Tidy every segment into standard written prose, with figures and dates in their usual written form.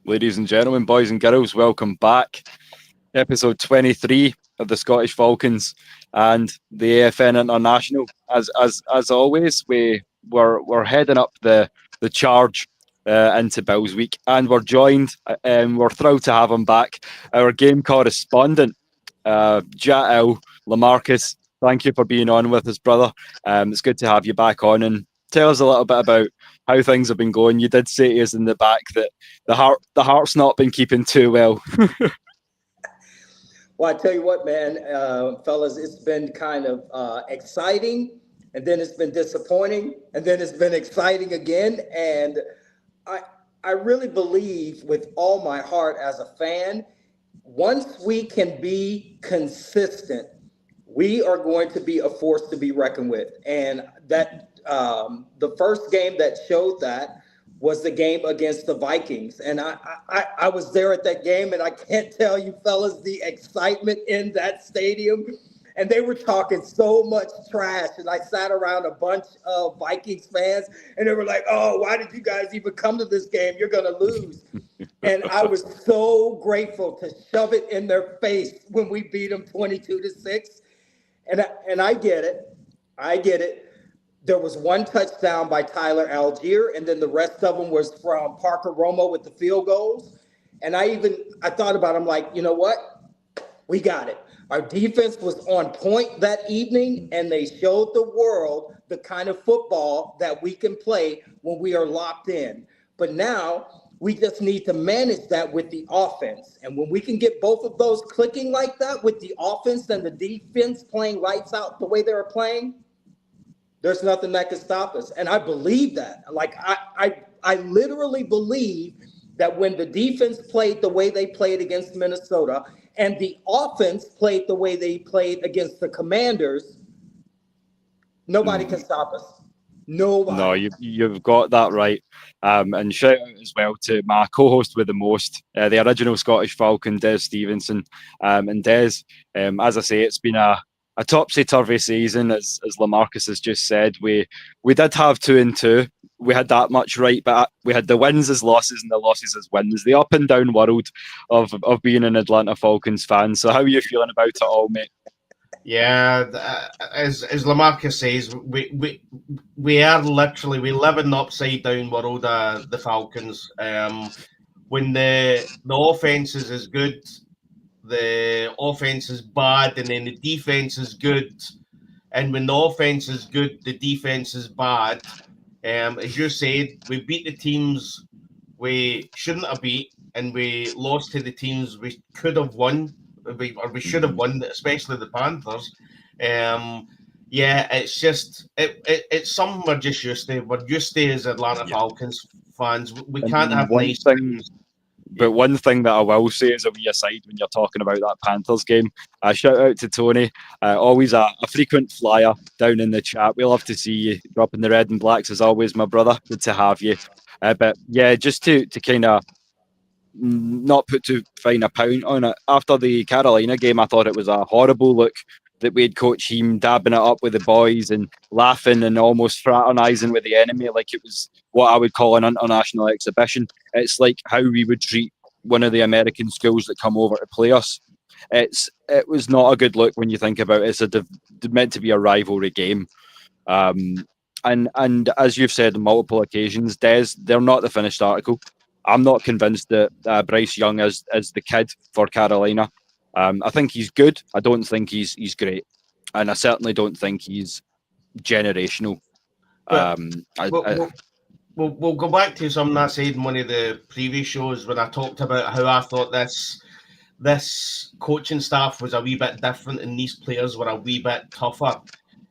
Ladies and gentlemen, boys and girls, welcome back. Episode 23 of the Scottish Falcons and the AFN International. As always, we're heading up the charge into Bills Week, and we're joined. We're thrilled to have him back. Our game correspondent, Jael Lamarcus. Thank you for being on with us, brother. It's good to have you back on, and tell us a little bit about how things have been going. You did say to us in the back that the heart's not been keeping too well. Well, I tell you what, man, fellas, it's been kind of exciting, and then it's been disappointing, and then it's been exciting again. And I really believe with all my heart as a fan, once we can be consistent, we are going to be a force to be reckoned with. And that the first game that showed that was the game against the Vikings. And I was there at that game, and I can't tell you fellas the excitement in that stadium. And they were talking so much trash. And I sat around a bunch of Vikings fans, and they were like, oh, why did you guys even come to this game? You're going to lose. And I was so grateful to shove it in their face when we beat them 22-6. And I get it. I get it. There was one touchdown by Tyler Algier, and then the rest of them was from Parker Romo with the field goals. And I thought about it. I'm like, you know what? We got it. Our defense was on point that evening, and they showed the world the kind of football that we can play when we are locked in. But now we just need to manage that with the offense. And when we can get both of those clicking like that with the offense and the defense playing lights out the way they were playing, there's nothing that can stop us. And I believe that. Like, I literally believe that when the defense played the way they played against Minnesota and the offense played the way they played against the Commanders, nobody can stop us. Nobody. No, you've got that right. And shout out as well to my co-host with the most, the original Scottish Falcon, Des Stevenson. And Des, as I say, it's been a topsy-turvy season, as Lamarcus has just said. We did have 2-2. We had that much right, but we had the wins as losses and the losses as wins. The up and down world of being an Atlanta Falcons fan. So how are you feeling about it all, mate? Yeah, as Lamarcus says, we are literally, we live in the upside down world of the Falcons. When the offense is as good, the offense is bad, and then the defense is good. And when the offense is good, the defense is bad. As you said, we beat the teams we shouldn't have beat, and we lost to the teams we could have won, or we should have won, especially the Panthers. Yeah, it's just it's something we're just used to. We're used to as Atlanta Falcons fans. We can't have nice things. But one thing that I will say is a wee aside when you're talking about that Panthers game. Shout out to Tony, always a frequent flyer down in the chat. We love to see you dropping the red and blacks as always, my brother. Good to have you. But yeah, just to kind of not put too fine a pound on it. After the Carolina game, I thought it was a horrible look that we had Coach Heem dabbing it up with the boys and laughing and almost fraternising with the enemy like it was what I would call an international exhibition. It's like how we would treat one of the American schools that come over to play us. It was not a good look when you think about it. It's meant to be a rivalry game. And as you've said on multiple occasions, Des, they're not the finished article. I'm not convinced that Bryce Young is the kid for Carolina. I think he's good. I don't think he's great. And I certainly don't think he's generational. We'll go back to something I said in one of the previous shows when I talked about how I thought this coaching staff was a wee bit different and these players were a wee bit tougher.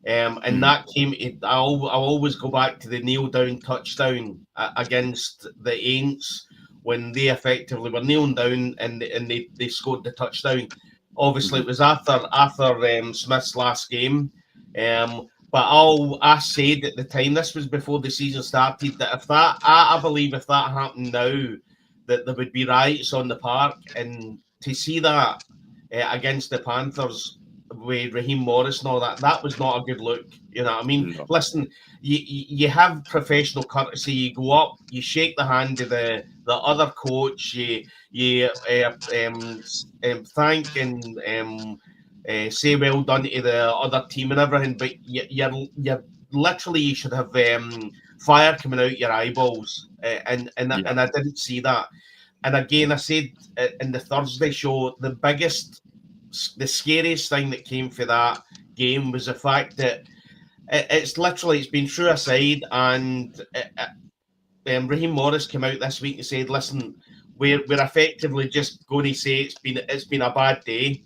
And that came, I'll always go back to the kneel-down touchdown against the Aints when they effectively were kneeling down and they scored the touchdown. Obviously, it was after Smith's last game. But I said at the time, this was before the season started, that I believe if that happened now, that there would be riots on the park. And to see that against the Panthers, with Raheem Morris and all that. That was not a good look. You know what I mean? No. Listen, you have professional courtesy. You go up, you shake the hand of the other coach. You thank and say well done to the other team and everything. But you're literally, you should have fire coming out your eyeballs, and I didn't see that. And again, I said in the Thursday show, the scariest thing that came for that game was the fact that it's been through a side, and Raheem Morris came out this week and said, "Listen, we're effectively just going to say it's been a bad day."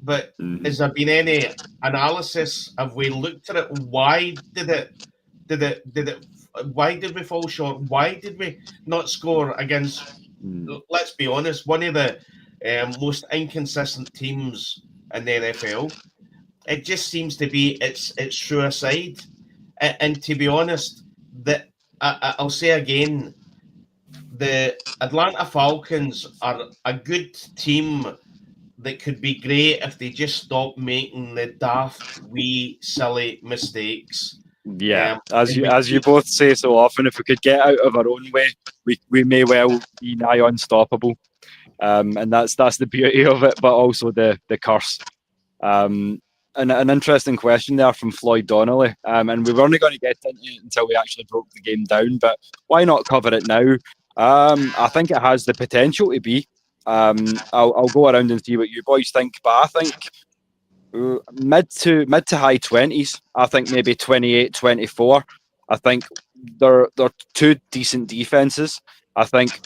But has there been any analysis? Have we looked at it? Why did it? Why did we fall short? Why did we not score against? Let's be honest, one of the most inconsistent teams in the NFL. It just seems to be it's through a side, and to be honest, that I'll say again, the Atlanta Falcons are a good team that could be great if they just stop making the daft, wee, silly mistakes. Yeah, as you both say so often, if we could get out of our own way, we may well be nigh unstoppable. And that's the beauty of it, but also the curse. And an interesting question there from Floyd Donnelly. And we were only going to get into it until we actually broke the game down, but why not cover it now? I think it has the potential to be. I'll go around and see what you boys think, but I think mid to high 20s. I think maybe 28, 24. I think they're two decent defenses. I think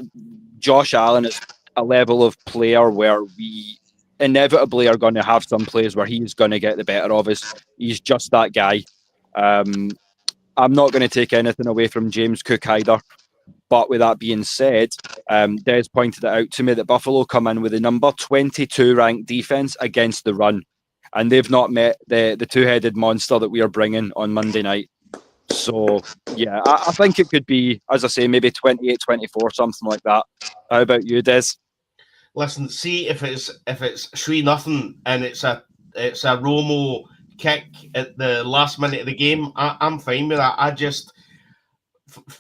Josh Allen is a level of player where we inevitably are going to have some plays where he's going to get the better of us. He's just that guy. I'm not going to take anything away from James Cook either. But with that being said, Des pointed it out to me that Buffalo come in with the number 22 ranked defense against the run. And they've not met the two-headed monster that we are bringing on Monday night. So, yeah, I think it could be, as I say, maybe 28, 24, something like that. How about you, Des? Listen, see if it's 3-0 and it's a Romo kick at the last minute of the game, I'm fine with that. I just,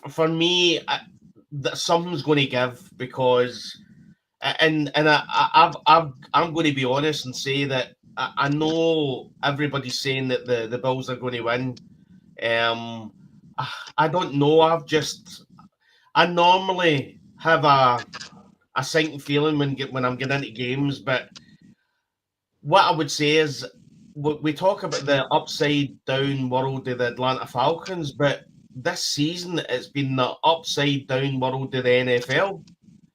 for me, that something's going to give, because, and I'm going to be honest and say that I know everybody's saying that the Bills are going to win. I don't know. I normally have a sinking feeling when I'm getting into games, but what I would say is we talk about the upside down world of the Atlanta Falcons, but this season it's been the upside down world of the NFL.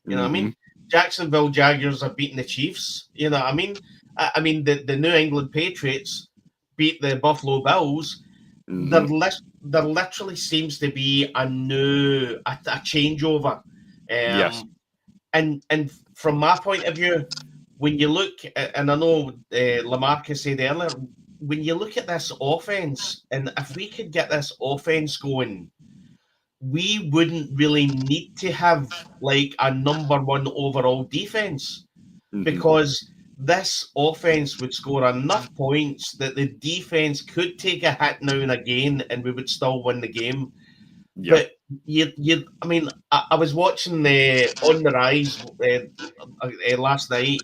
You know what I mean? Jacksonville Jaguars are beating the Chiefs. You know what I mean? I mean the New England Patriots beat the Buffalo Bills. There literally seems to be a changeover. Yes. And from my point of view, when you look, and I know Lamarcus said earlier, when you look at this offense, and if we could get this offense going, we wouldn't really need to have like a number one overall defense, because this offense would score enough points that the defense could take a hit now and again, and we would still win the game. But I mean, I was watching On the Rise last night,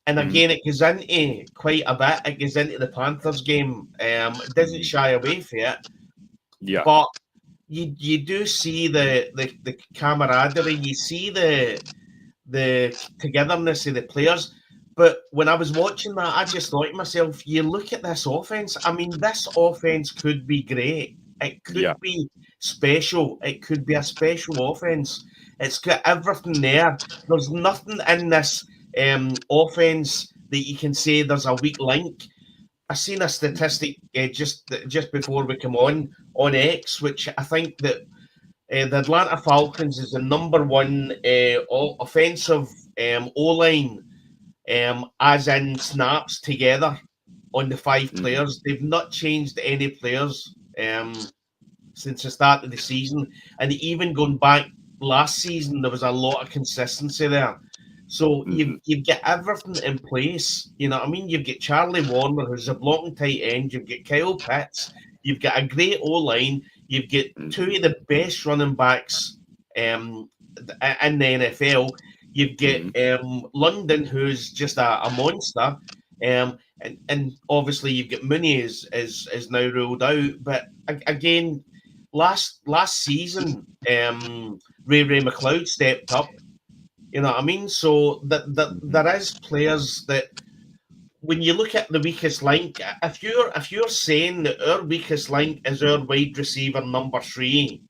and again, it goes into quite a bit. It goes into the Panthers game. It doesn't shy away from it. Yeah. But you do see the camaraderie. You see the togetherness of the players. But when I was watching that, I just thought to myself, you look at this offense. I mean, this offense could be great. It could be special. It could be a special offense. It's got everything there. There's nothing in this offense that you can say there's a weak link. I seen a statistic just before we come on X, which I think that the Atlanta Falcons is the number one offensive O-line, as in snaps together on the 5 players. They've not changed any players since the start of the season. And even going back last season, there was a lot of consistency there. So you've got everything in place. You know what I mean? You've got Charlie Warner, who's a blocking tight end. You've got Kyle Pitts. You've got a great O-line. You've got two of the best running backs in the NFL. You've got London, who's just a monster. And obviously you've got Mooney is now ruled out. But again, last season, Ray McLeod stepped up. You know what I mean? So that there is players that, when you look at the weakest link, if you're saying that our weakest link is our wide receiver number 3,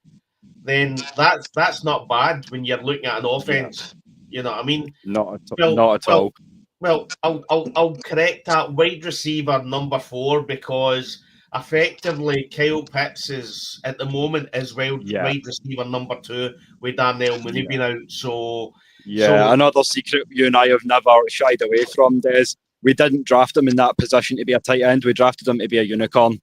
then that's not bad when you're looking at an offense. You know what I mean? Not at all. Well, I'll correct that. Wide receiver number 4, because effectively Kyle Pitts is at the moment as well wide receiver number 2 with Darnell Mooney being out. So another secret you and I have never shied away from, Des. We didn't draft him in that position to be a tight end. We drafted him to be a unicorn.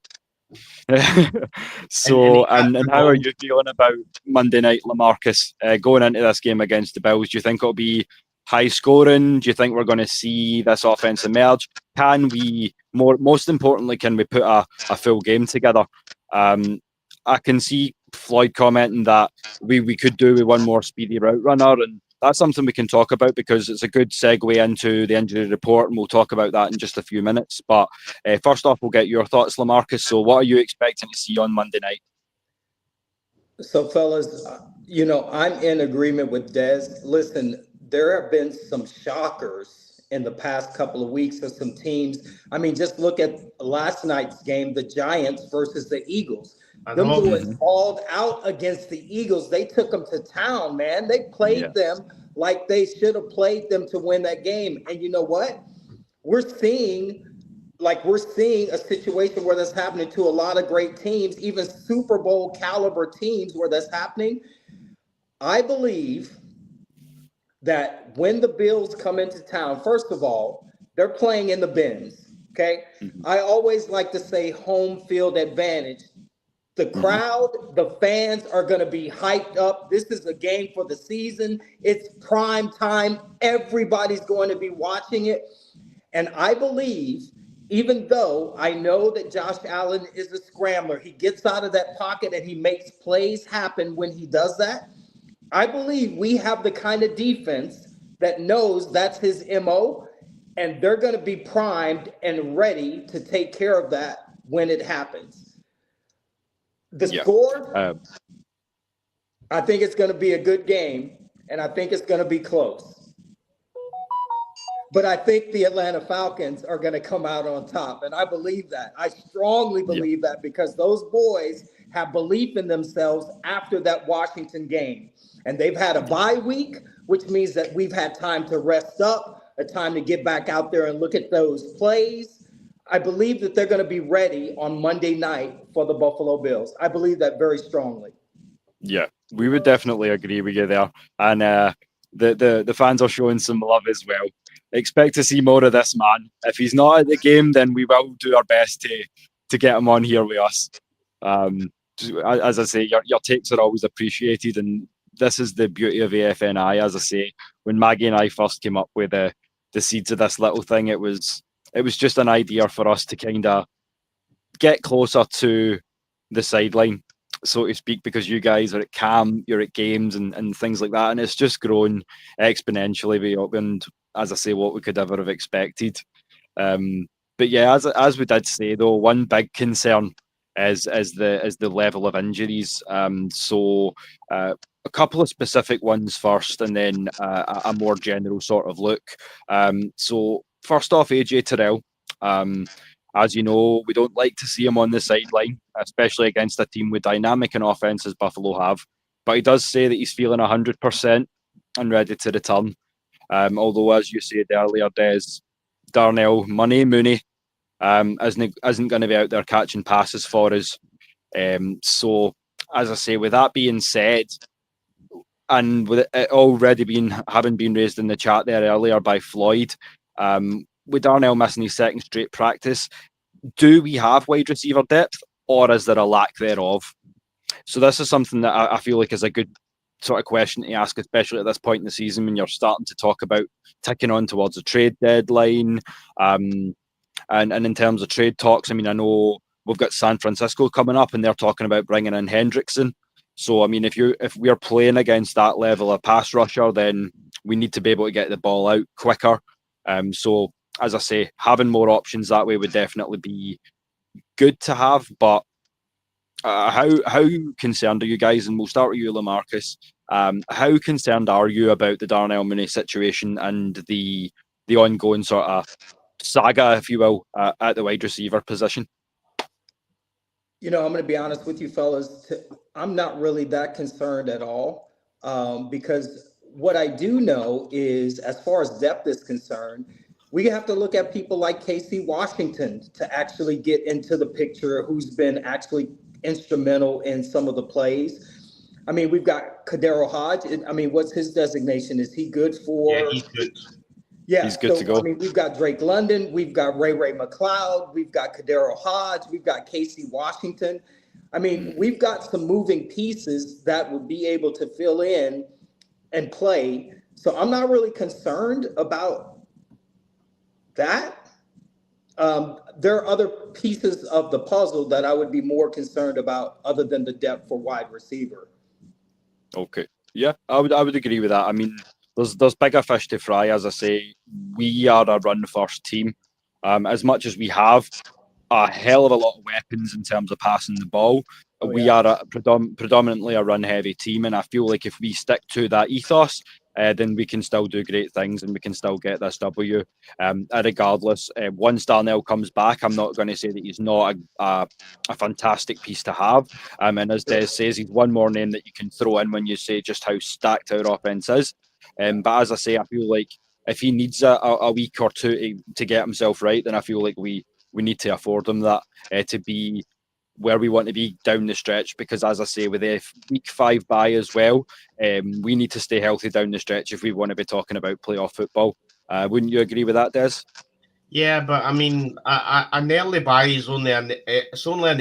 So, and how are you feeling about Monday night, LaMarcus, going into this game against the Bills? Do you think it'll be high scoring? Do you think we're going to see this offense emerge? Can we, most importantly, can we put a full game together? I can see Floyd commenting that we could do with one more speedy route runner, and that's something we can talk about because it's a good segue into the injury report, and we'll talk about that in just a few minutes. But first off, we'll get your thoughts, LaMarcus. So what are you expecting to see on Monday night? So, fellas, I'm in agreement with Des. Listen, there have been some shockers in the past couple of weeks of some teams. I mean, just look at last night's game, the Giants versus the Eagles. Them boys hauled out against the Eagles. They took them to town, man. They played them like they should have played them to win that game. And you know what? We're seeing a situation where that's happening to a lot of great teams, even Super Bowl caliber teams where that's happening. I believe that when the Bills come into town, first of all, they're playing in the Benz, okay? I always like to say home field advantage. The crowd, the fans are going to be hyped up. This is a game for the season. It's prime time. Everybody's going to be watching it. And I believe, even though I know that Josh Allen is a scrambler, he gets out of that pocket and he makes plays happen when he does that. I believe we have the kind of defense that knows that's his MO, and they're going to be primed and ready to take care of that when it happens. The score, I think it's going to be a good game, and I think it's going to be close. But I think the Atlanta Falcons are going to come out on top, and I believe that. I strongly believe that because those boys have belief in themselves after that Washington game. And they've had a bye week, which means that we've had time to rest up, a time to get back out there and look at those plays. I believe that they're going to be ready on Monday night for the Buffalo Bills. I believe that very strongly. Yeah, we would definitely agree with you there. And the fans are showing some love as well. Expect to see more of this man. If he's not at the game, then we will do our best to get him on here with us. As I say, your takes are always appreciated, and this is the beauty of AFNI. As I say, when Maggie and I first came up with the seeds of this little thing, it was just an idea for us to kind of get closer to the sideline, so to speak, because you guys are at camp, you're at games and things like that, and it's just grown exponentially beyond, as I say, what we could ever have expected. But yeah, as we did say though, one big concern is the level of injuries. So a couple of specific ones first, and then a more general sort of look. So first off, AJ Terrell. As you know, we don't like to see him on the sideline, especially against a team with dynamic and offense as Buffalo have. But he does say that he's feeling 100% and ready to return. Although, as you said earlier, Darnell Mooney isn't going to be out there catching passes for us. So, as I say, with that being said, and with it already having been raised in the chat there earlier by Floyd, with Darnell missing his second straight practice, do we have wide receiver depth, or is there a lack thereof? So this is something that I feel like is a good sort of question to ask, especially at this point in the season when you're starting to talk about ticking on towards a trade deadline. And in terms of trade talks, I mean, I know we've got San Francisco coming up, and they're talking about bringing in Hendrickson. So, I mean, if we're playing against that level of pass rusher, then we need to be able to get the ball out quicker. So, as I say, having more options that way would definitely be good to have. But how concerned are you guys? And we'll start with you, LaMarcus. How concerned are you about the Darnell Mooney situation and the ongoing sort of saga, if you will, at the wide receiver position? I'm going to be honest with you, fellas. I'm not really that concerned at all, because what I do know is, as far as depth is concerned, we have to look at people like Casey Washington to actually get into the picture, who's been actually instrumental in some of the plays. I mean, we've got Kadero Hodge. I mean, what's his designation? Is he good for? Yeah, he's good. Yeah, he's good to go. I mean, we've got Drake London, we've got Ray McLeod, we've got Kadero Hodge, we've got Casey Washington. I mean, we've got some moving pieces that would be able to fill in and play. So I'm not really concerned about that. There are other pieces of the puzzle that I would be more concerned about other than the depth for wide receiver. Okay. Yeah, I would agree with that. I mean, there's bigger fish to fry. As I say, we are a run first team. As much as we have a hell of a lot of weapons in terms of passing the ball, we are predominantly a run heavy team, and I feel like if we stick to that ethos, then we can still do great things and we can still get this W. Regardless, once Darnell comes back, I'm not going to say that he's not a fantastic piece to have. And as Des says, he's one more name that you can throw in when you say just how stacked our offense is. But as I say, I feel like if he needs a week or two to get himself right, then I feel like we need to afford him that to be where we want to be down the stretch, because as I say, with a week 5 bye as well, we need to stay healthy down the stretch if we want to be talking about playoff football. Wouldn't you agree with that, Des? Yeah, but I mean, an early bye is only an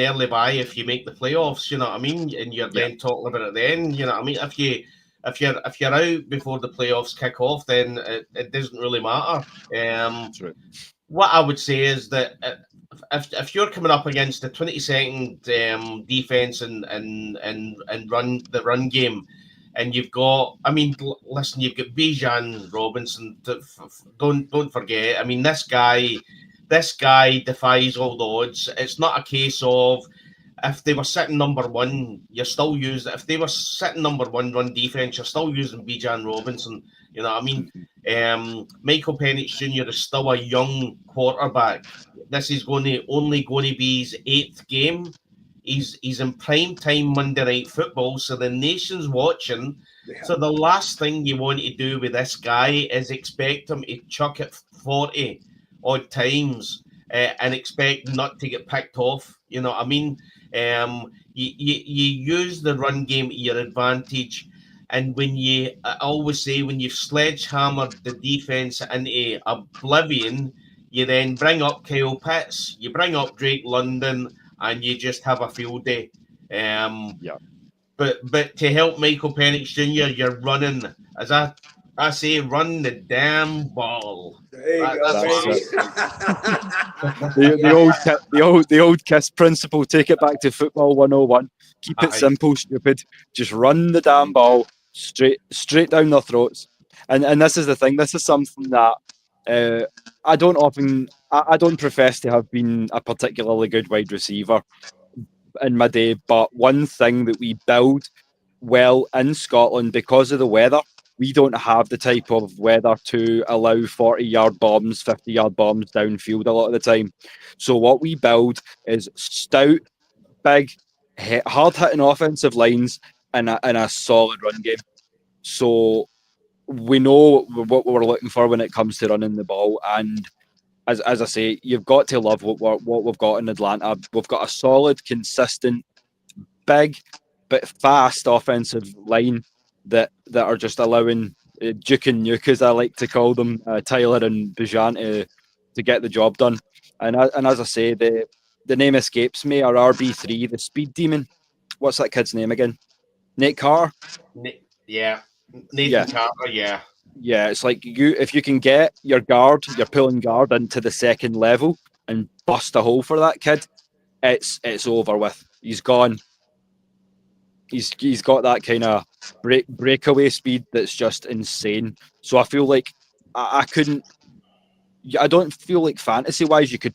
early bye if you make the playoffs. You know what I mean? And you're then talking about it then. You know what I mean? If you're out before the playoffs kick off, then it doesn't really matter. That's right. What I would say is that if you're coming up against the 22nd defense and run the run game, and you've got, I mean, listen, you've got Bijan Robinson. Don't forget. I mean, this guy defies all the odds. It's not a case of if they were sitting number one, you're still using. If they were sitting number one run defense, you're still using Bijan Robinson. You know what I mean? Michael Penix Jr. is still a young quarterback. This is only going to be his 8th game. He's in prime time Monday Night Football, so the nation's watching. Yeah. So the last thing you want to do with this guy is expect him to chuck it 40 odd times and expect not to get picked off. You know what I mean? You use the run game to your advantage. And I always say, when you've sledgehammered the defense into oblivion, you then bring up Kyle Pitts, you bring up Drake London, and you just have a field day. But to help Michael Penix Jr., you're running, as I say, run the damn ball. There you go, baby. the old KISS principle. Take it back to football 101. Keep it simple, stupid. Just run the damn ball straight down their throats. And this is the thing. This is something that I don't profess to have been a particularly good wide receiver in my day, but one thing that we build well in Scotland, because of the weather, we don't have the type of weather to allow 40-yard bombs, 50-yard bombs downfield a lot of the time. So what we build is stout, big, hard-hitting offensive lines and a solid run game. So we know what we're looking for when it comes to running the ball. And as I say, you've got to love what we've got in Atlanta. We've got a solid, consistent, big, but fast offensive line that are just allowing Duke and Nuke, as I like to call them, Tyler and Bijan, to get the job done. And as I say, the name escapes me, our RB3, the speed demon. What's that kid's name again? Nate Carr? Yeah. Yeah. Nathan Carter, yeah. Yeah, it's like if you can get your pulling guard into the second level and bust a hole for that kid, it's over with. He's gone. He's got that kind of breakaway speed that's just insane. So I feel like I couldn't. I don't feel like fantasy wise you could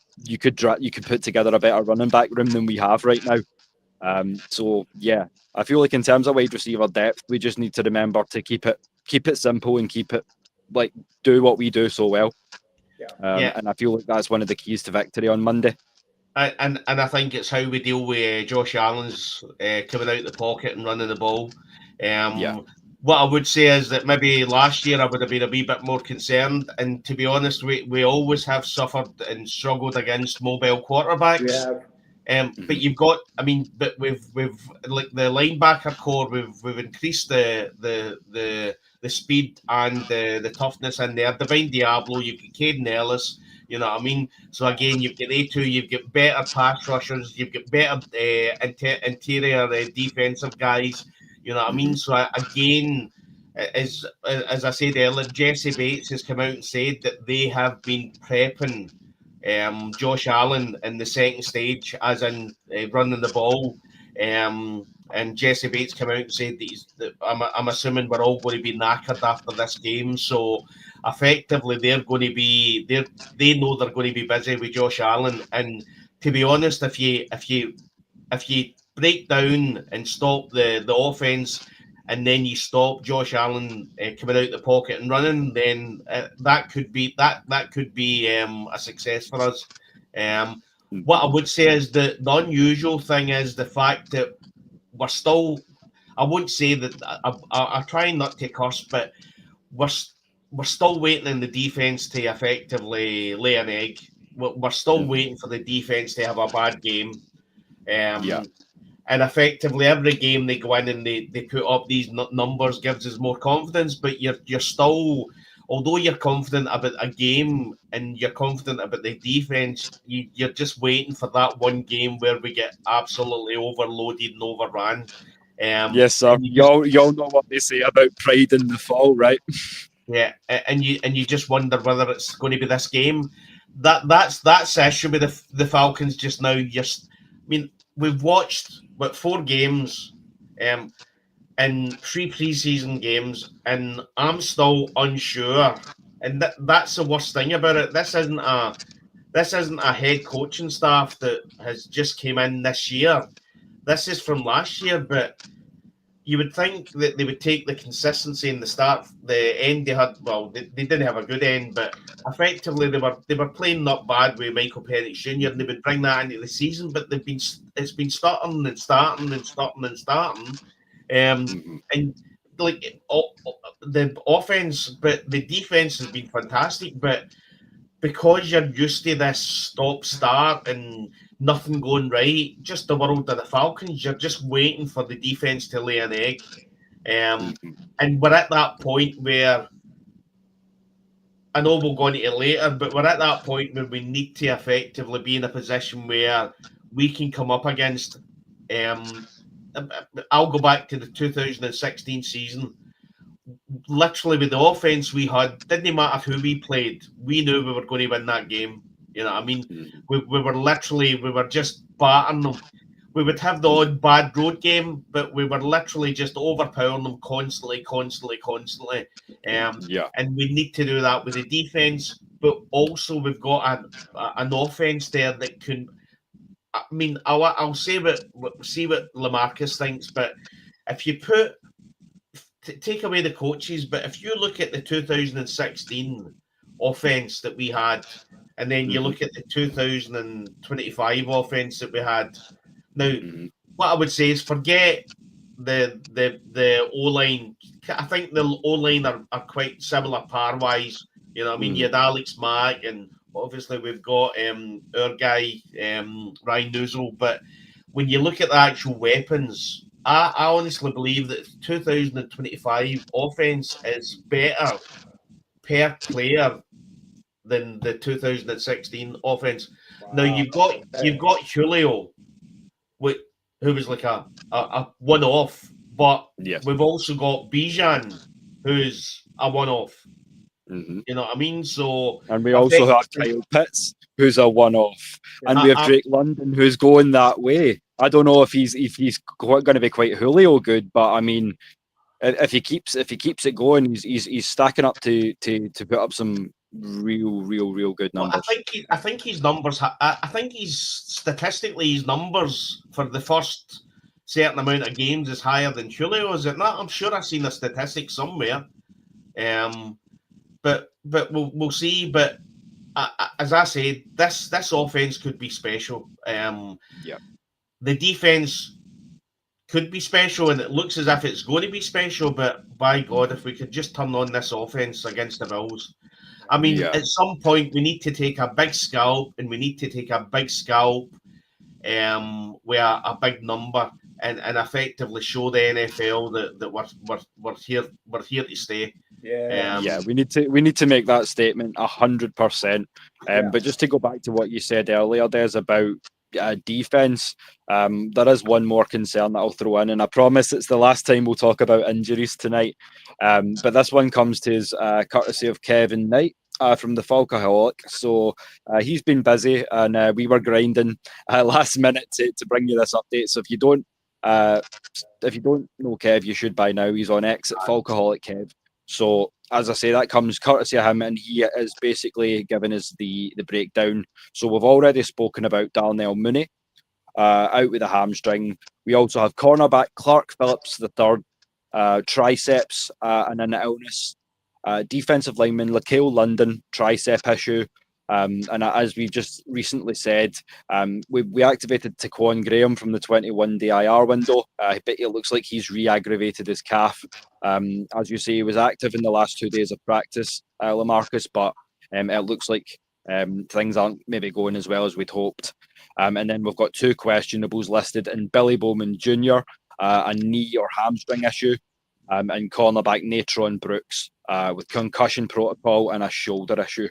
put together a better running back room than we have right now. So yeah, I feel like in terms of wide receiver depth, we just need to remember to keep it simple and keep it like do what we do so well. Yeah. And I feel like that's one of the keys to victory on Monday. And I think it's how we deal with Josh Allen's coming out the pocket and running the ball. What I would say is that maybe last year I would have been a wee bit more concerned. And to be honest, we always have suffered and struggled against mobile quarterbacks. But you've got, I mean, but we've like the linebacker core, we've increased the speed and the toughness in there. Divine Diablo, you've got Caden Ellis, you know what I mean? So again, you've got A2, you've got better pass rushers, you've got better interior defensive guys, you know what I mean? So again, as I said earlier, Jesse Bates has come out and said that they have been prepping Josh Allen in the second stage, as in running the ball. And Jesse Bates came out and said that I'm assuming we're all going to be knackered after this game. So effectively, they're going to be they know they're going to be busy with Josh Allen. And to be honest, if you break down and stop the offense, and then you stop Josh Allen coming out the pocket and running, then that could be a success for us. What I would say is the unusual thing is the fact that we're still. I wouldn't say that I try not to curse, but we're still waiting in the defense to effectively lay an egg. We're still waiting for the defense to have a bad game. And effectively, every game they go in and they put up these numbers gives us more confidence. But you're still, although you're confident about a game and you're confident about the defense, you're just waiting for that one game where we get absolutely overloaded and overrun. Yes, sir. Y'all know what they say about pride in the fall, right? Yeah, and you just wonder whether it's going to be this game. That's the issue with the Falcons just now. I mean, we've watched 4 games, and 3 preseason games, and I'm still unsure. And that's the worst thing about it. This isn't a head coaching staff that has just came in this year. This is from last year, but you would think that they would take the consistency in the start, the end they had. Well, they didn't have a good end, but effectively they were playing not bad with Michael Penix Jr. and they would bring that into the season. But it's been starting and starting and starting and starting, and like the offense, but the defense has been fantastic. But because you're used to this stop-start and nothing going right, just the world of the Falcons, you're just waiting for the defense to lay an egg. And we're at that point where, I know we'll go into it later, but we're at that point where we need to effectively be in a position where we can come up against, I'll go back to the 2016 season. Literally with the offense we had, didn't matter who we played, we knew we were going to win that game. You know what I mean? We were just battering them. We would have the odd bad road game, but we were literally just overpowering them constantly. And we need to do that with the defense, but also we've got an offense there that can. I mean, I'll see what LaMarcus thinks, but if you take away the coaches, but if you look at the 2016 offense that we had, and then you look at the 2025 offense that we had, now what I would say is forget the O-line. I think the O-line are quite similar par-wise. You know what I mean? You had Alex Mack, and obviously we've got our guy, Ryan Nuzzel, but when you look at the actual weapons, I honestly believe that 2025 offense is better per player than the 2016 offense. Wow. Now you've got Julio, who was like a one-off, But Yes. we've also got Bijan, who's a one-off. Mm-hmm. You know what I mean? So, and we also have Kyle Pitts, who's a one-off, and we have Drake London, who's going that way. I don't know if he's going to be quite Julio good, but I mean, if he keeps it going, he's stacking up to put up some real good numbers. I think his numbers. I think statistically his numbers for the first certain amount of games is higher than Julio. Is it not? I'm sure I've seen a statistic somewhere. But we'll see. But as I said, this offense could be special. The defense could be special, and it looks as if it's going to be special. But by God, if we could just turn on this offense against the Bills, I mean, at some point we need to take a big scalp, and we need to take a big scalp with a big number, and effectively show the NFL that we're here to stay. We need to make that statement 100%. But just to go back to what you said earlier, there's about defense. There is one more concern that I'll throw in, and I promise it's the last time we'll talk about injuries tonight. But this one comes to us courtesy of Kevin Knight from the Falcaholic. So he's been busy, and we were grinding last minute to bring you this update. So if you don't know Kev, you should by now. He's on X at Falcaholic Kev. So, as I say, that comes courtesy of him, and he is basically giving us the breakdown. So, we've already spoken about Darnell Mooney out with a hamstring. We also have cornerback Clark Phillips III, triceps and an illness. Defensive lineman Laquale London, tricep issue. And as we just recently said, we activated Taquan Graham from the 21-day IR window. But it looks like he's re-aggravated his calf. As you say, he was active in the last 2 days of practice, Lamarcus, but it looks like things aren't maybe going as well as we'd hoped. And then we've got 2 questionables listed in Billy Bowman Jr., a knee or hamstring issue, and cornerback Natron Brooks with concussion protocol and a shoulder issue.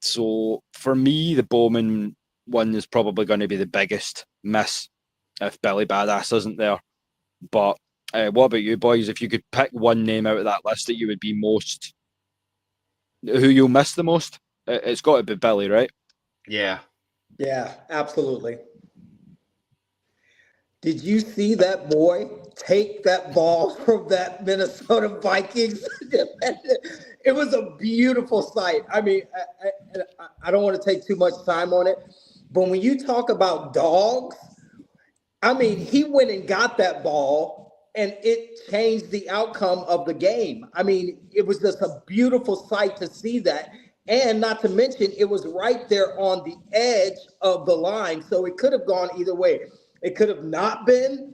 So for me, the Bowman one is probably going to be the biggest miss if Billy Badass isn't there. But what about you boys? If you could pick one name out of that list that you would be who you'll miss the most, it's got to be Billy, right? Yeah, absolutely. Did you see that boy take that ball from that Minnesota Vikings? It was a beautiful sight. I mean, I don't want to take too much time on it, but when you talk about dogs, I mean, he went and got that ball, and it changed the outcome of the game. I mean, it was just a beautiful sight to see that. And not to mention, it was right there on the edge of the line, so it could have gone either way. It could have not been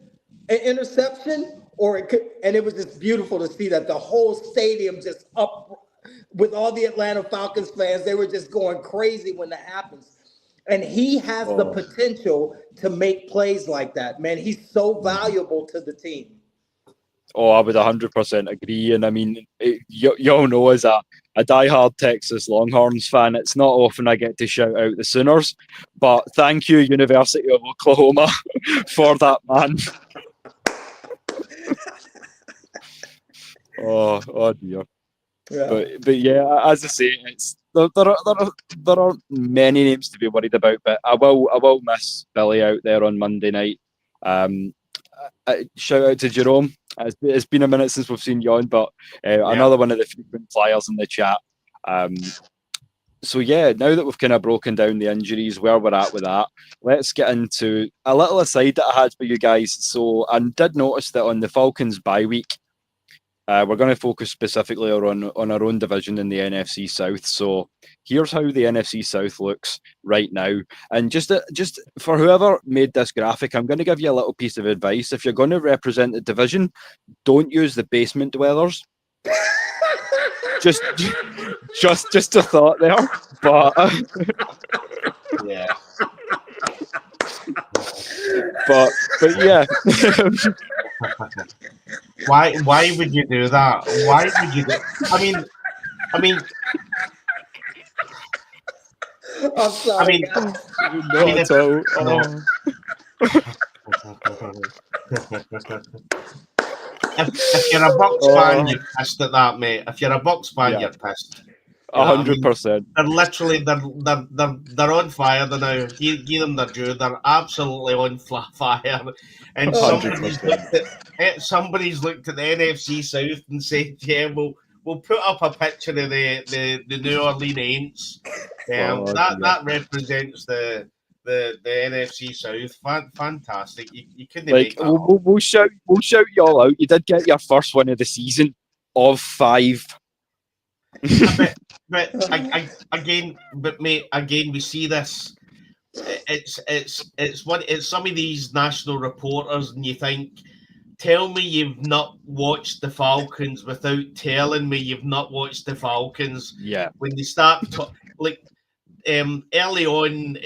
an interception, or it could, and it was just beautiful to see that the whole stadium just up with all the Atlanta Falcons fans. They were just going crazy when that happens. And he has the potential to make plays like that, man. He's so valuable to the team. Oh, I would 100% agree. And I mean, you all know, as a diehard Texas Longhorns fan, it's not often I get to shout out the Sooners. But thank you, University of Oklahoma, for that, man. Oh dear. Yeah. But yeah, as I say, there are many names to be worried about, but I will miss Billy out there on Monday night. Shout out to Jerome. It's been a minute since we've seen you on, but another one of the frequent flyers in the chat. So yeah, now that we've kind of broken down the injuries, where we're at with that, let's get into a little aside that I had for you guys. So I did notice that on the Falcons bye week, we're going to focus specifically on our own division in the NFC South. So here's how the NFC South looks right now. And just for whoever made this graphic, I'm going to give you a little piece of advice. If you're going to represent the division, don't use the basement dwellers. just a thought there. But yeah. But yeah. Why would you do that? Why would you do? I mean. I'm sorry. If you're a Bucks fan, you're pissed at that, mate. If you're a Bucks fan, you're pissed. You know what I mean? 100%. They're literally they're on fire. They're now. Give them their due. They're absolutely on fire. And 100%. somebody's looked at the NFC South and said, "Yeah, we'll put up a picture of the New Orleans Saints. That represents the NFC South. Fantastic. You couldn't Like make that. we'll shout you all out. You did get your first win of the season of 5. But mate, again, we see this. It's some of these national reporters, and you think, tell me you've not watched the Falcons without telling me you've not watched the Falcons. Yeah. When they start early on,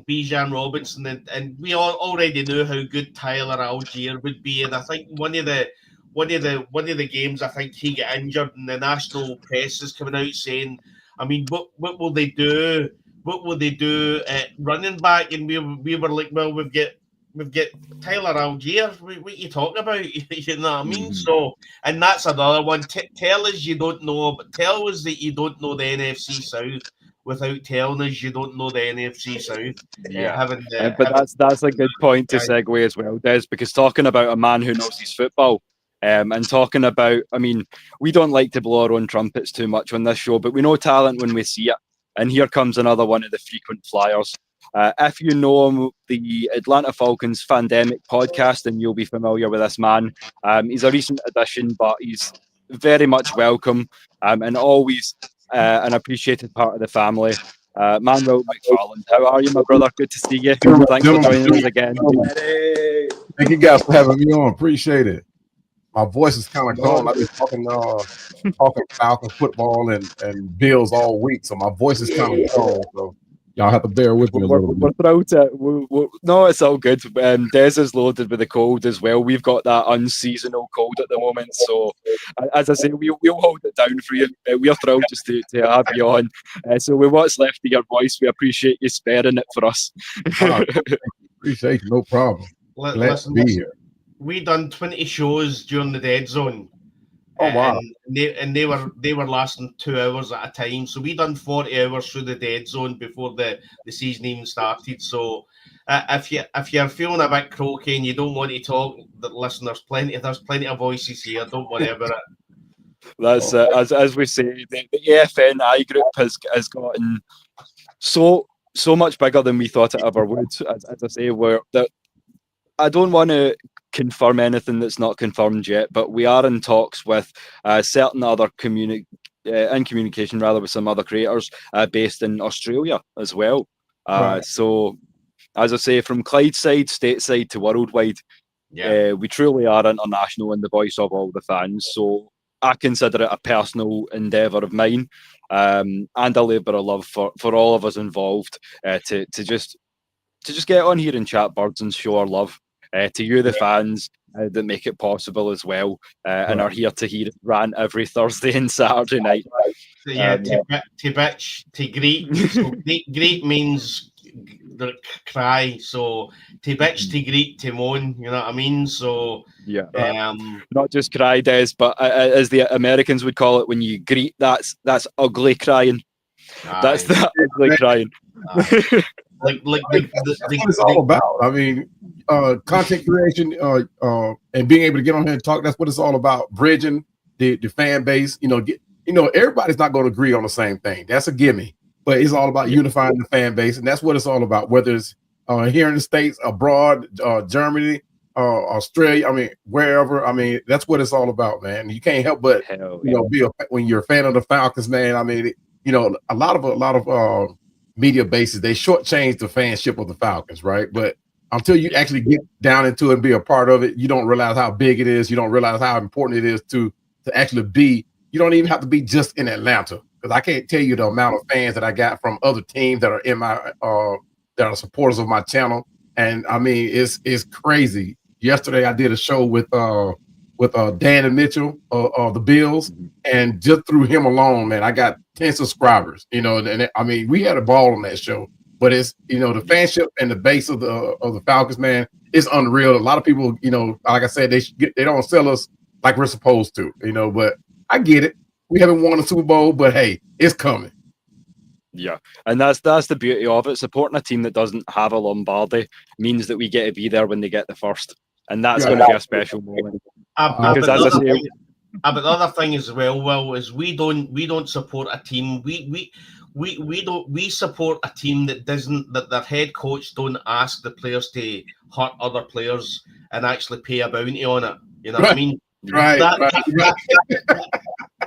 Bijan Robinson, and we all already knew how good Tyler Algier would be, and I think one of the games, I think he got injured, and the national press is coming out saying, I mean, what will they do? What will they do at running back? And we were like, well, we've got Tyler Algier. What are you talking about? You know what I mean? So, and that's another one. Tell us you don't know, but tell us that you don't know the NFC South without telling us you don't know the NFC South. Yeah, but that's a good point to segue as well, Des, because talking about a man who knows his football, and talking about, I mean, we don't like to blow our own trumpets too much on this show, but we know talent when we see it. And here comes another one of the frequent flyers. If you know the Atlanta Falcons Fandemic podcast, then you'll be familiar with this man. He's a recent addition, but he's very much welcome and always an appreciated part of the family. Manuel McFarland, how are you, my brother? Good to see you. Thanks for joining us again. Thank you guys for having me on. Appreciate it. My voice is kind of gone. I've been talking Falcon football and Bills all week, so my voice is kind of gone. So y'all have to bear with me a little bit. We're thrilled to. No, it's all good. Des is loaded with a cold as well. We've got that unseasonal cold at the moment. So, as I say, we'll hold it down for you. We're thrilled just to have you on. So, with what's left of your voice, we appreciate you sparing it for us. Appreciate you. No problem. Glad to be here. We done 20 shows during the Dead Zone. Oh wow! And they were lasting 2 hours at a time. So we done 40 hours through the Dead Zone before the season even started. So if you're feeling a bit croaky and you don't want to talk, listen, there's plenty of voices here. Don't worry about it. That's as we say, the AFNI group has gotten so much bigger than we thought it ever would. As I say, I don't want to confirm anything that's not confirmed yet, but we are in talks with certain other in communication rather with some other creators based in Australia as well. Right. So, as I say, from Clydeside, stateside to worldwide, we truly are international and the voice of all the fans. So I consider it a personal endeavour of mine and a labour of love for all of us involved to just get on here and chat birds and show our love. To you, the fans that make it possible as well, and are here to hear it rant every Thursday and Saturday night. To bitch, to greet. So greet means cry. So to bitch, to greet, to moan. You know what I mean? So not just cry, Des, but as the Americans would call it, when you greet, that's ugly crying. That's the ugly crying. Like that's what it's all about. I mean, content creation and being able to get on here and talk. That's what it's all about. Bridging the fan base. Everybody's not going to agree on the same thing. That's a gimme. But it's all about unifying the fan base, and that's what it's all about. Whether it's here in the States, abroad, Germany, Australia. I mean, wherever. I mean, that's what it's all about, man. You can't help but when you're a fan of the Falcons, man. I mean, a lot of media bases, they shortchange the fanship of the Falcons, right? But until you actually get down into it and be a part of it, you don't realize how big it is. You don't realize how important it is to actually be. You don't even have to be just in Atlanta, because I can't tell you the amount of fans that I got from other teams that are in my that are supporters of my channel. And I mean, it's crazy. Yesterday I did a show with Dan and Mitchell of the Bills, and just through him alone, man, I got 10 subscribers. And I mean, we had a ball on that show. but it's the fanship and the base of the Falcons, man, it's unreal. A lot of people, like I said, they don't sell us like we're supposed to, but I get it. We haven't won a Super Bowl, but hey, it's coming. Yeah, and that's the beauty of it. Supporting a team that doesn't have a Lombardi means that we get to be there when they get the first, and that's going to be a special moment. But the other thing as well, Will, is we don't support a team. We support a team that their head coach don't ask the players to hurt other players and actually pay a bounty on it. You know what I mean? Right.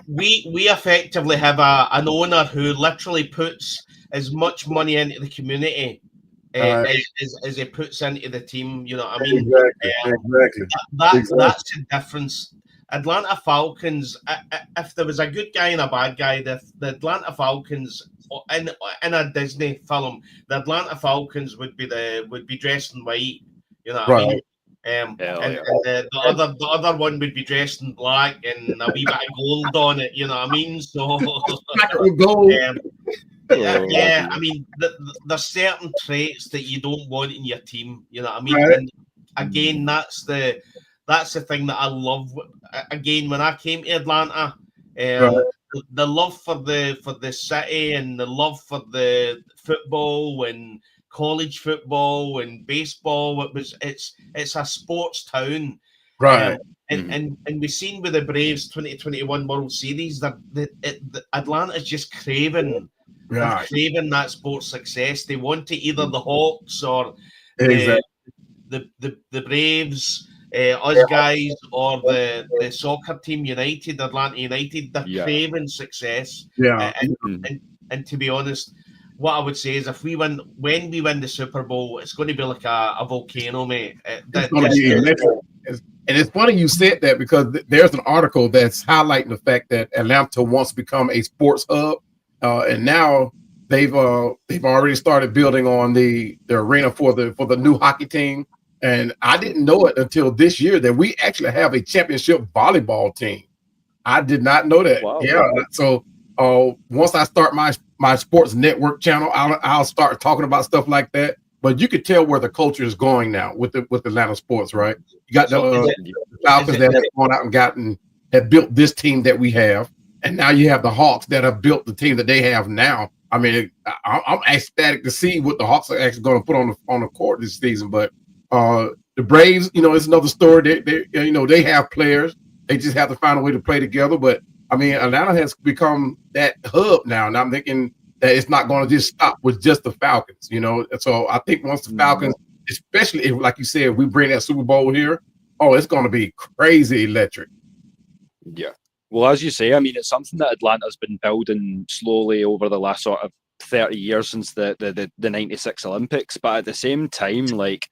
We effectively have an owner who literally puts as much money into the community as he puts into the team. You know what I mean? Exactly. That's the difference. Atlanta Falcons. If there was a good guy and a bad guy, the Atlanta Falcons in a Disney film, the Atlanta Falcons would be dressed in white. You know what I mean? And the other one would be dressed in black and a wee bit of gold on it. You know what I mean? So gold. Yeah, I mean, there's certain traits that you don't want in your team. You know what I mean? Right. And again, that's the thing that I love. Again, when I came to Atlanta, the love for the city and the love for the football and college football and baseball, it's a sports town, right? And we've seen with the Braves 2021 World Series that Atlanta's just craving that sports success. They want to either the Hawks or the Braves, us guys, or the soccer team United, Atlanta United. They're craving success. And to be honest, what I would say is when we win the Super Bowl, it's going to be like a volcano, mate. It's going to be electric. And it's funny you said that because there's an article that's highlighting the fact that Atlanta wants to become a sports hub, and now they've already started building on the arena for the new hockey team. And I didn't know it until this year that we actually have a championship volleyball team. I did not know that. Wow. Yeah. So once I start my sports network channel, I'll start talking about stuff like that. But you could tell where the culture is going now with Atlanta sports, right? You got the Falcons that have gone out and have built this team that we have, and now you have the Hawks that have built the team that they have now. I mean, I'm ecstatic to see what the Hawks are actually going to put on the court this season. But the Braves, it's another story. They have players. They just have to find a way to play together. But I mean, Atlanta has become that hub now, and I'm thinking that it's not going to just stop with just the Falcons, So I think once the Falcons, especially if, like you said, we bring that Super Bowl here, it's going to be crazy electric. Yeah. Well, as you say, I mean, it's something that Atlanta's been building slowly over the last sort of 30 years since the 96 Olympics. But at the same time, like,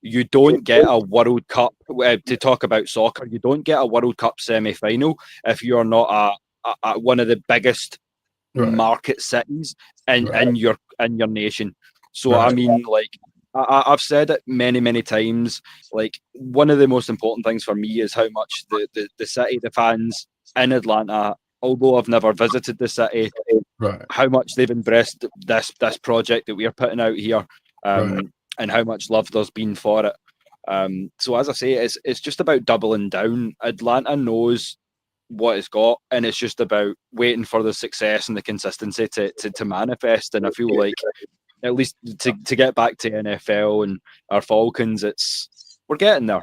you don't get a World Cup, to talk about soccer, you don't get a World Cup semi-final if you're not a one of the biggest market cities in your nation. So I mean, like, I've said it many times, like, one of the most important things for me is how much the city, the fans in Atlanta, although I've never visited the city, how much they've embraced this project that we're putting out here, and how much love there's been for it. So as I say, it's just about doubling down. Atlanta knows what it's got, and it's just about waiting for the success and the consistency to manifest. And I feel like, at least to get back to NFL and our Falcons, we're getting there.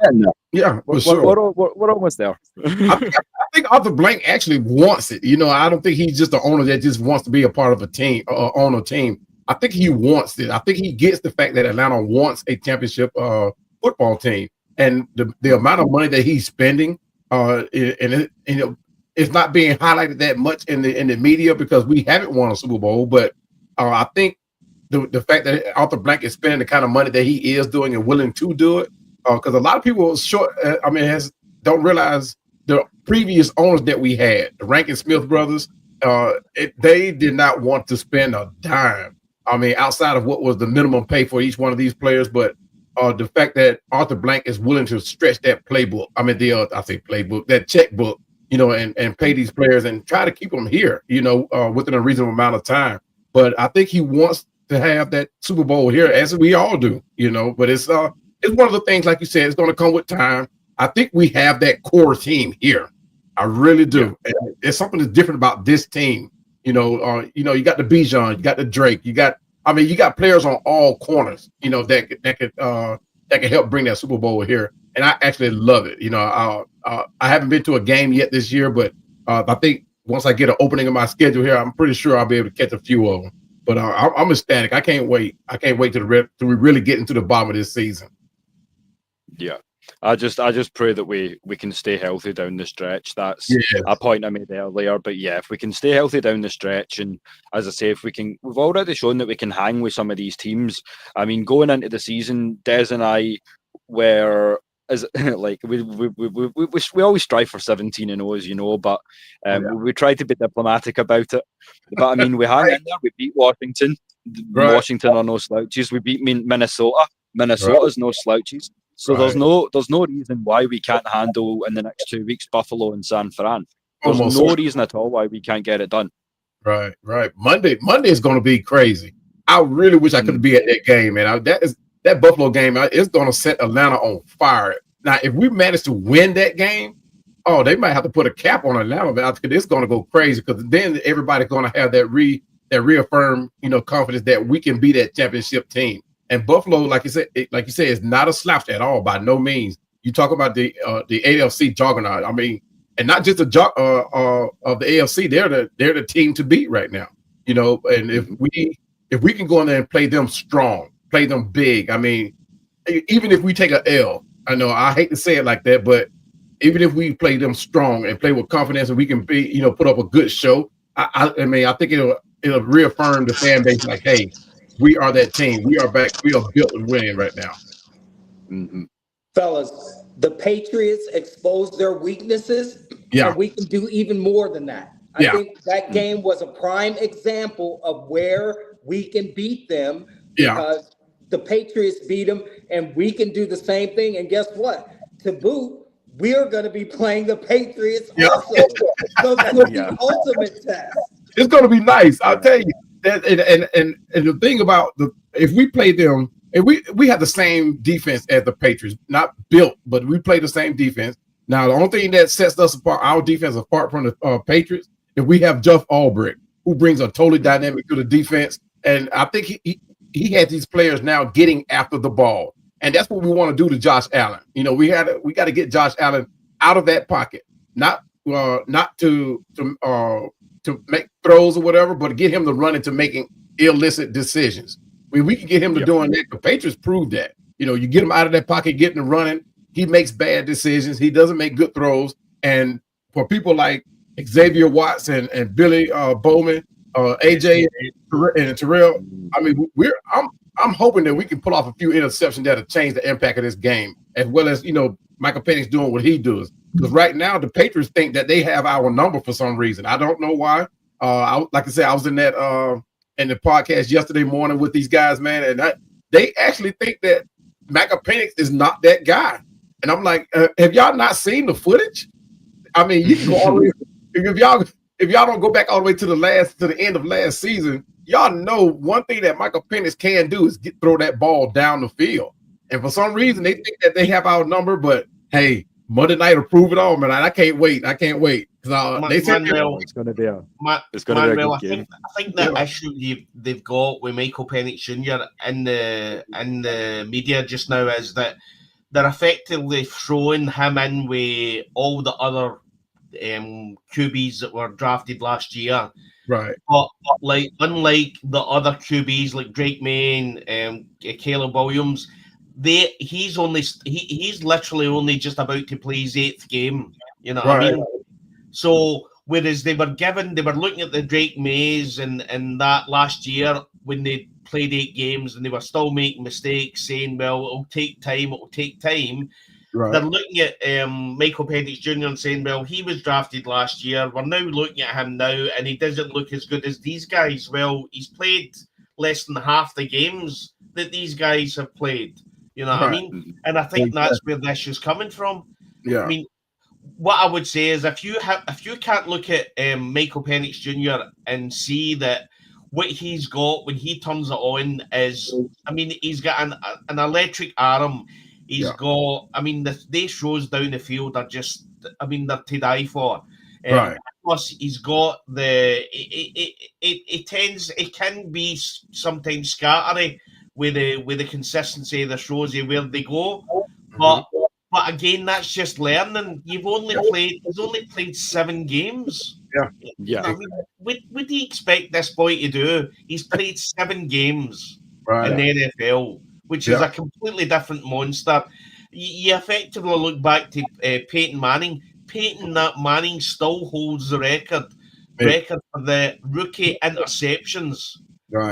Yeah, we're almost there. I think Arthur Blank actually wants it. I don't think he's just an owner that just wants to be a part of a team, on a team. I think he wants it. I think he gets the fact that Atlanta wants a championship football team, and the amount of money that he's spending, it's not being highlighted that much in the media because we haven't won a Super Bowl. But I think the fact that Arthur Blank is spending the kind of money that he is doing and willing to do it, because a lot of people don't realize the previous owners that we had, the Rankin Smith brothers, they did not want to spend a dime. I mean, outside of what was the minimum pay for each one of these players, but the fact that Arthur Blank is willing to stretch that playbook, that checkbook, and pay these players and try to keep them here, within a reasonable amount of time. But I think he wants to have that Super Bowl here, as we all do, but it's one of the things, like you said, it's going to come with time. I think we have that core team here. I really do. Yeah. And there's something that's different about this team. You got the Bijan, you got the Drake, you got players on all corners, that can help bring that Super Bowl here. And I actually love it. I haven't been to a game yet this year, but I think once I get an opening of my schedule here, I'm pretty sure I'll be able to catch a few of them. But I'm ecstatic. I can't wait. I can't wait till we really get into the bottom of this season. Yeah. I just pray that we can stay healthy down the stretch. That's a point I made earlier. But yeah, if we can stay healthy down the stretch, and as I say, we've already shown that we can hang with some of these teams. I mean, going into the season, Des and I were as like we always strive for 17-0, as you know, but we try to be diplomatic about it. But I mean, we hang in there. We beat Washington. Right. Washington are no slouches. We beat Minnesota. Minnesota's no slouches. So there's no reason why we can't handle in the next 2 weeks Buffalo and San Fran. There's no reason at all why we can't get it done. Right. Monday is going to be crazy. I really wish I could be at that game, man. That Buffalo game is going to set Atlanta on fire. Now, if we manage to win that game, they might have to put a cap on Atlanta, but it's going to go crazy, because then everybody's going to have that reaffirmed, confidence that we can be that championship team. And Buffalo, like you said, is not a slouch at all, by no means. You talk about the AFC juggernaut. I mean, and not just of the AFC, they're the team to beat right now. And if we can go in there and play them strong, play them big. I mean, even if we take an L, I know I hate to say it like that, but even if we play them strong and play with confidence, and we can be, put up a good show, I think it'll reaffirm the fan base, like, hey, we are that team. We are back. We are built to win right now. Mm-hmm. Fellas, the Patriots exposed their weaknesses, and we can do even more than that. I think that game was a prime example of where we can beat them, because the Patriots beat them, and we can do the same thing. And guess what? To boot, we're going to be playing the Patriots also. So that's the ultimate test. It's going to be nice. I'll tell you. And the thing about if we play them, and we have the same defense as the Patriots, not built, but we play the same defense. Now, the only thing that sets us apart, our defense apart from the Patriots, is we have Jeff Albrecht, who brings a totally dynamic to the defense. And I think he had these players now getting after the ball. And that's what we want to do to Josh Allen. We got to get Josh Allen out of that pocket, not to make throws or whatever, but to get him to run into making illicit decisions. I mean, we can get him to doing that. The Patriots proved that. You get him out of that pocket, get him running. He makes bad decisions. He doesn't make good throws. And for people like Xavier Watts and Billy Bowman, AJ and Terrell, I mean, I'm hoping that we can pull off a few interceptions that'll change the impact of this game, as well as Michael Penix doing what he does. Because right now the Patriots think that they have our number for some reason. I don't know why. Like I said, I was in that in the podcast yesterday morning with these guys, man, and they actually think that Michael Penix is not that guy. And I'm like, have y'all not seen the footage? I mean, you can go all the way. If y'all don't go back all the way to the end of last season, y'all know one thing that Michael Penix can do is throw that ball down the field. And for some reason, they think that they have our number, but hey, Monday night will prove it all, man. I can't wait. They said it's going to be a good game. I think the issue they've got with Michael Penix Jr. in the media just now is that they're effectively throwing him in with all the other QBs that were drafted last year. Right. But unlike the other QBs like Drake May and Caleb Williams, he's literally only just about to play his 8th game. You know what I mean? So whereas they were looking at the Drake Mays and that last year when they played 8 games and they were still making mistakes, saying, well, it'll take time. Right. They're looking at Michael Penix Jr. and saying, well, he was drafted last year. We're now looking at him now, and he doesn't look as good as these guys. Well, he's played less than half the games that these guys have played. You know what I mean? And I think that's where the issue's coming from. Yeah. I mean, what I would say is if you can't look at Michael Penix Jr. and see that what he's got when he turns it on is, I mean, he's got an electric arm. He's got, I mean, they shows down the field are just, I mean, they're to die for. Right. Plus, he's got it can be sometimes scattery with the consistency of the shows where they go. But again, that's just learning. He's only played 7 games. Yeah. I mean, what do you expect this boy to do? He's played 7 games in the NFL, which is a completely different monster. You effectively look back to Peyton Manning. Manning still holds the record for the rookie interceptions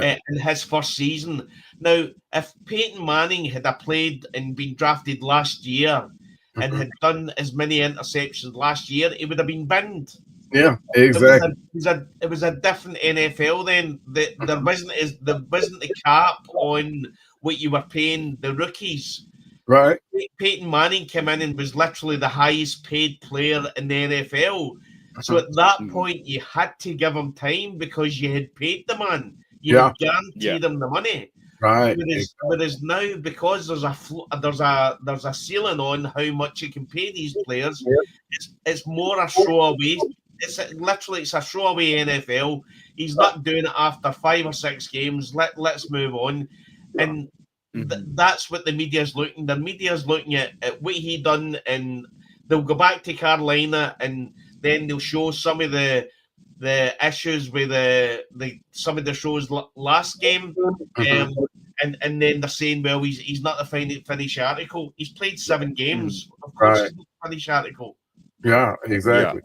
in his first season. Now, if Peyton Manning had played and been drafted last year and had done as many interceptions last year, he would have been binned. Yeah, exactly. It was a different NFL then. There wasn't the cap on what you were paying the rookies. Right. Peyton Manning came in and was literally the highest paid player in the NFL. So at that point, you had to give him time because you had paid the man. You had guaranteed him the money. Right. Whereas now, because there's a ceiling on how much you can pay these players, it's more a throwaway. It's a throwaway NFL. He's not doing it after 5 or 6 games. Let's move on. And that's what the media's looking. The media's looking at what he done, and they'll go back to Carolina, and then they'll show some of the issues with some of the shows last game, and then they're saying, well, he's not the finished article. He's played 7 games. Of course, he's not the finished article. Yeah, exactly.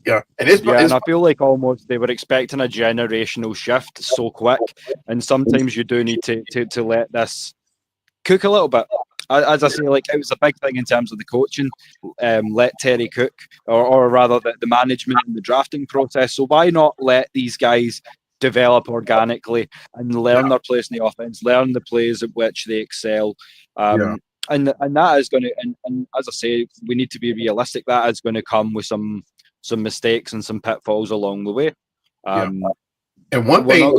Yeah, and I feel like almost they were expecting a generational shift so quick, and sometimes you do need to let this cook a little bit. As I say, like, it was a big thing in terms of the coaching. Let Terry cook, or rather the management and the drafting process. So why not let these guys develop organically and learn their place in the offense, learn the plays at which they excel. And that is going to, and as I say, we need to be realistic. That is going to come with some mistakes and some pitfalls along the way. And one thing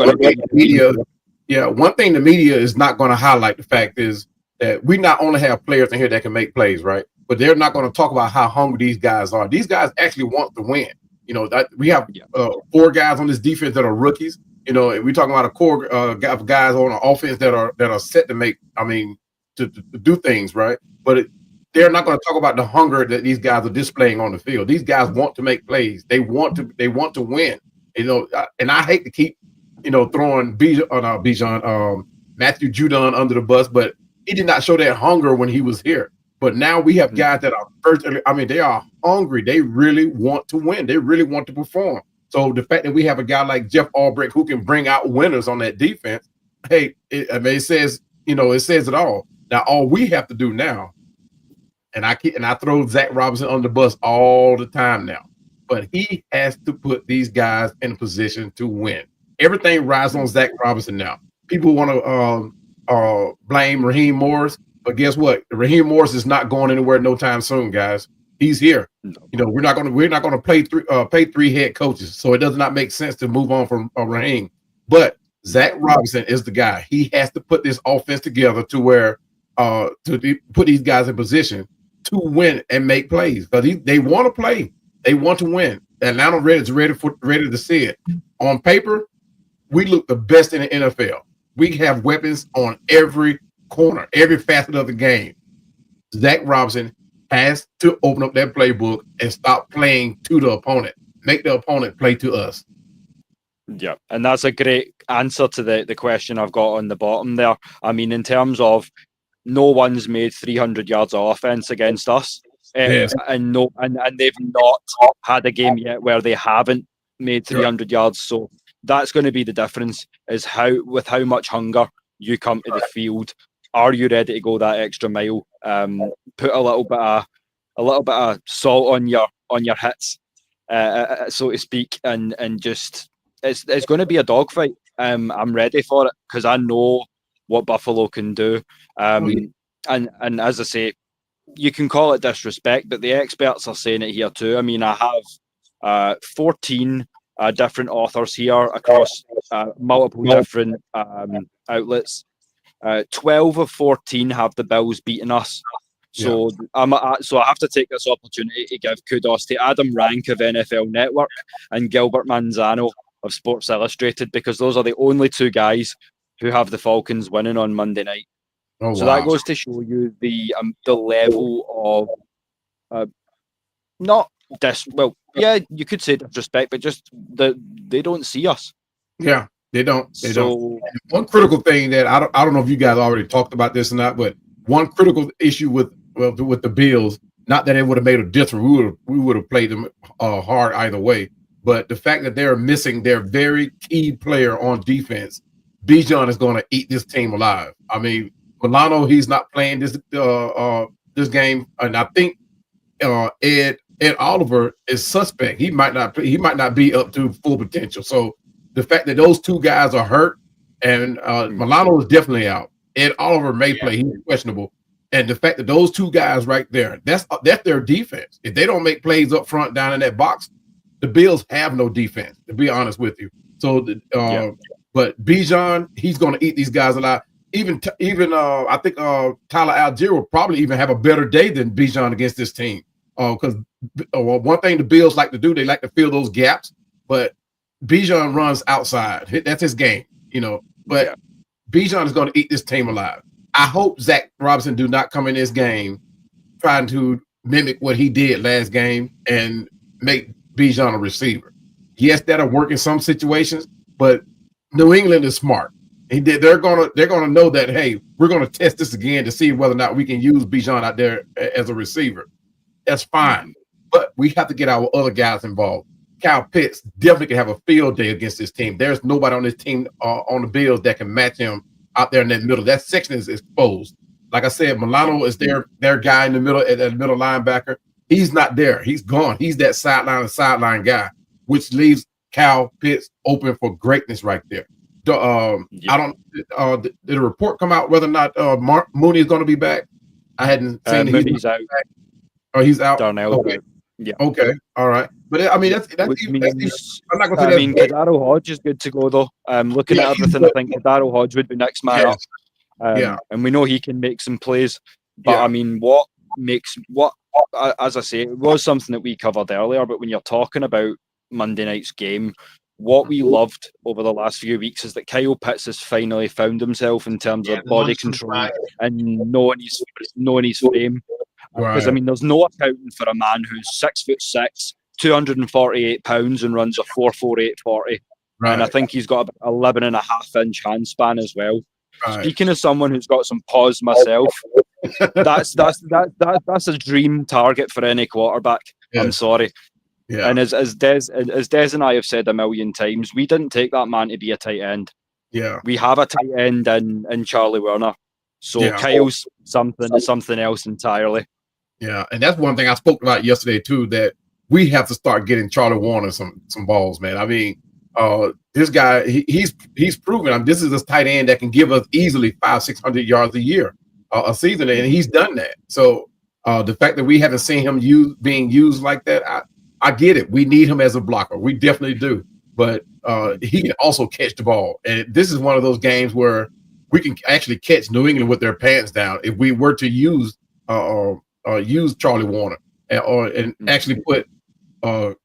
the media is not going to highlight the fact is that we not only have players in here that can make plays, right? But they're not going to talk about how hungry these guys are. These guys actually want to win. You know, that we have 4 guys on this defense that are rookies. You know, we're talking about a core of guys on the offense that are set to make, to do things, right? But they're not going to talk about the hunger that these guys are displaying on the field. These guys want to make plays. They want to win. You know, and I hate to keep, throwing Matthew Judon under the bus, but he did not show that hunger when he was here. But now we have guys that are they are hungry. They really want to win. They really want to perform. So the fact that we have a guy like Jeff Albrecht who can bring out winners on that defense, hey, it says it all. Now all we have to do now, and I throw Zach Robinson on the bus all the time now, but he has to put these guys in a position to win. Everything rides on Zach Robinson now. People want to blame Raheem Morris, but guess what? Raheem Morris is not going anywhere no time soon, guys. He's here. We're not going to pay 3 head coaches, so it does not make sense to move on from Raheem. But Zach Robinson is the guy. He has to put this offense together to where to put these guys in position to win and make plays, because they want to play. They want to win. Atlanta Red is ready to see it. On paper, we look the best in the NFL. We have weapons on every corner, every facet of the game. Zach Robinson has to open up that playbook and stop playing to the opponent. Make the opponent play to us. Yeah, and that's a great answer to the question I've got on the bottom there. I mean, in terms of no one's made 300 yards of offense against us, and they've not had a game yet where they haven't made 300 yards. So that's going to be the difference, is how much hunger you come to the field. Are you ready to go that extra mile? Put a little bit of salt on your hits, so to speak, and just it's going to be a dogfight. I'm ready for it because I know what Buffalo can do. And as I say, you can call it disrespect, but the experts are saying it here too. I mean, I have 14 different authors here across multiple different outlets. 12 of 14 have the Bills beating us. So so I have to take this opportunity to give kudos to Adam Rank of NFL Network and Gilbert Manzano of Sports Illustrated, because those are the only two guys who have the Falcons winning on Monday night. Oh, so wow. that goes to show you the level of not you could say disrespect, but just they don't see us. Yeah, they don't. They So don't. One critical thing that I don't know if you guys already talked about this or not, but one critical issue with the Bills, not that it would have made a difference. We would have played them hard either way. But the fact that they're missing their very key player on defense, Bijan is going to eat this team alive. I mean, Milano, he's not playing this game, and I think Ed Oliver is suspect. He might not be up to full potential. So the fact that those two guys are hurt, and Milano is definitely out. Ed Oliver may play; he's questionable. And the fact that those two guys right there, that's their defense. If they don't make plays up front down in that box, the Bills have no defense, to be honest with you. So, but Bijan, he's going to eat these guys alive. Even I think Tyler Algier will probably even have a better day than Bijan against this team. Because one thing the Bills like to do, they like to fill those gaps. But Bijan runs outside. That's his game, But Bijan is going to eat this team alive. I hope Zach Robinson do not come in this game trying to mimic what he did last game and make Bijan a receiver. Yes, that'll work in some situations, but New England is smart. They're gonna know that, hey, we're gonna test this again to see whether or not we can use Bijan out there as a receiver. That's fine, but we have to get our other guys involved. Kyle Pitts definitely can have a field day against this team. There's nobody on this team on the Bills that can match him out there in that middle. That section is exposed. Like I said, Milano is their guy in the middle, at that middle linebacker. He's not there. He's gone. He's that sideline guy, which leaves Kyle Pitts open for greatness right there. I don't. Did the report come out whether or not Mark Mooney is going to be back? I hadn't seen. Mooney's out. Oh, he's out. Darnell. Okay. Yeah. Okay. All right. But I'm not going to say that. Kadaro Hodge is good to go though. Looking at everything, I think Kadaro Hodge would be next man up. And we know he can make some plays. But I mean, as I say, it was something that we covered earlier. But when you're talking about Monday night's game, what we loved over the last few weeks is that Kyle Pitts has finally found himself in terms of body control and knowing his frame. Because I mean, there's no accounting for a man who's 6'6", 248 pounds, and runs a 4.48 40. Right. And I think he's got about 11.5-inch hand span as well. Right. Speaking of someone who's got some paws myself, that's a dream target for any quarterback. Yeah. I'm sorry. Yeah. And as Des and I have said a million times, we didn't take that man to be a tight end. Yeah. We have a tight end in Charlie Werner. So Kyle's something else entirely. Yeah, and that's one thing I spoke about yesterday too, that we have to start getting Charlie Warner some balls, man. I mean, this guy, he's proven this is a tight end that can give us easily 500-600 yards a year, a season, and he's done that. So the fact that we haven't seen him being used like that, I get it. We need him as a blocker. We definitely do. But he can also catch the ball. And this is one of those games where we can actually catch New England with their pants down if we were to use Charlie Warner and actually put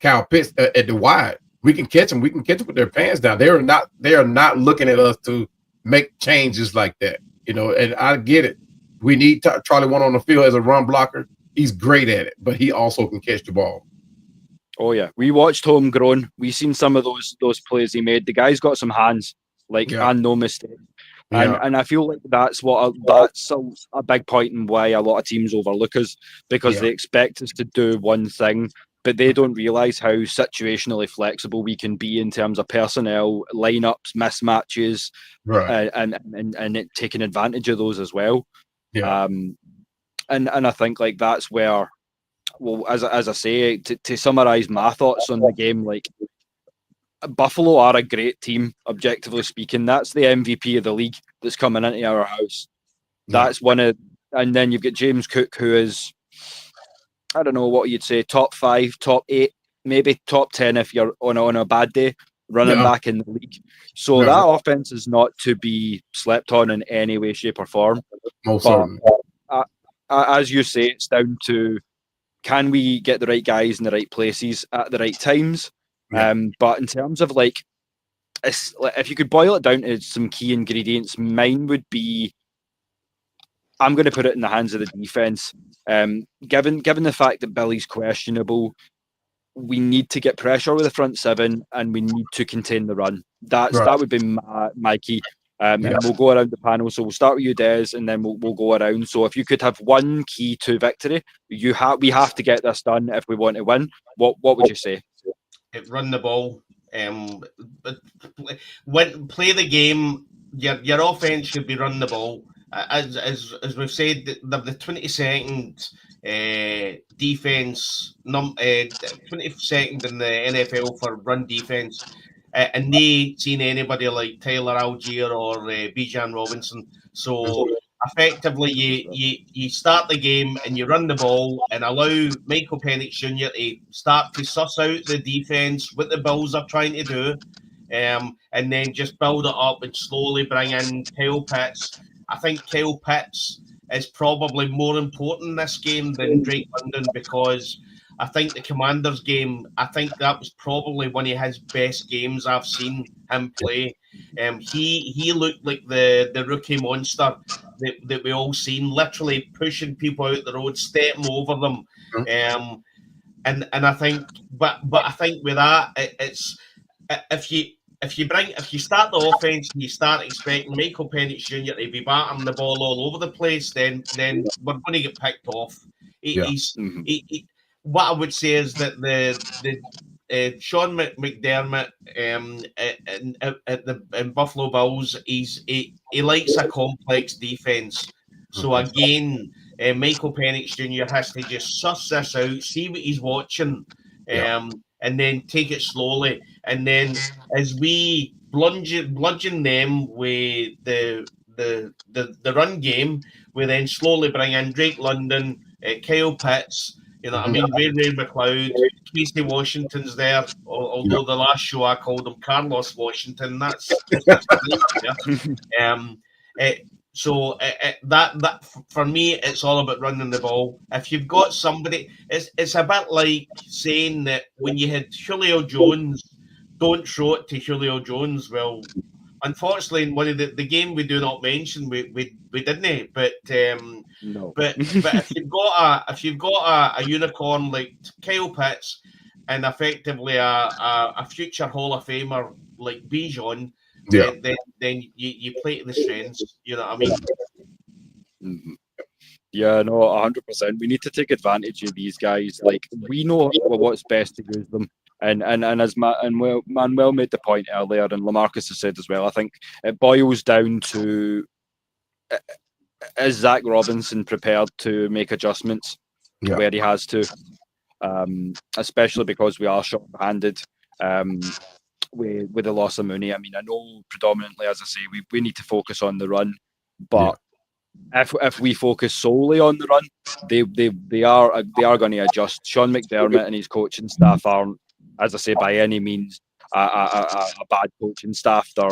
Kyle Pitts at the wide. We can catch them. We can catch them with their pants down. They are not looking at us to make changes like that. And I get it. We need Charlie Warner on the field as a run blocker. He's great at it, but he also can catch the ball. Oh yeah, we watched Homegrown. We seen some of those plays he made. The guy's got some hands, and no mistake. And I feel like that's a big point in why a lot of teams overlook us, because they expect us to do one thing, but they don't realize how situationally flexible we can be in terms of personnel, lineups, mismatches, right, and taking advantage of those as well. Yeah. And I think that's where, well, as I say, to summarize my thoughts on the game, Buffalo are a great team, objectively speaking. That's the MVP of the league that's coming into our house. That's and then you've got James Cook, who is, I don't know what you'd say, top 5, top 8 maybe top 10 if you're on a bad day, running back in the league. So Yeah. that offense is not to be slept on in any way, shape, or form. Most But certainly. as you say, it's down to, can we get the right guys in the right places at the right times? Yeah. But in terms of like, if you could boil it down to some key ingredients, mine would be, I'm going to put it in the hands of the defense. Given the fact that Billy's questionable, we need to get pressure with the front seven, and we need to contain the run. That would be my key. And we'll go around the panel. So we'll start with you, Des, and then we'll go around. So if you could have one key to victory, we have to get this done if we want to win. What would you say? Run the ball. But play the game. Your offense should be running the ball. As we've said, the 22nd defense, 22nd in the NFL for run defense, and they seen anybody like Tyler Algier or Bijan Robinson. So effectively, you start the game and you run the ball and allow Michael Penix Jr. to start to suss out the defense, what the Bills are trying to do, and then just build it up and slowly bring in Kyle Pitts. I think Kyle Pitts is probably more important in this game than Drake London, because I think the Commanders game, I think that was probably one of his best games I've seen him play. He looked like the rookie monster that we all seen, literally pushing people out the road, stepping over them. And I think, but I think with that, it's if you start the offense and you start expecting Michael Penix Jr. to be batting the ball all over the place, then we're going to get picked off. What I would say is that the Sean McDermott in Buffalo Bills, he likes a complex defense. So again, Michael Penix Jr. has to just suss this out, see what he's watching, and then take it slowly. And then as we bludgeon them with the run game, we then slowly bring in Drake London, Kyle Pitts, Ray McLeod, Casey Washington's there, although the last show I called him Carlos Washington. That's so that for me, it's all about running the ball. If you've got somebody, it's a bit like saying that when you had Julio Jones, don't throw it to Julio Jones. Well, unfortunately, in one of the game we do not mention, we didn't. But no. But if you've got a unicorn like Kyle Pitts and effectively a future Hall of Famer like Bijan, then you play to the strengths. You know what I mean? Mm-hmm. Yeah, no, 100%. We need to take advantage of these guys. Like, we know what's best to use them. And as Manuel made the point earlier, and Lamarcus has said as well, I think it boils down to, is Zach Robinson prepared to make adjustments where he has to, especially because we are short-handed with the loss of Mooney. I mean, I know predominantly, as I say, we need to focus on the run, but if we focus solely on the run, they are going to adjust. Sean McDermott and his coaching staff aren't, as I say, by any means a bad coaching staff. They're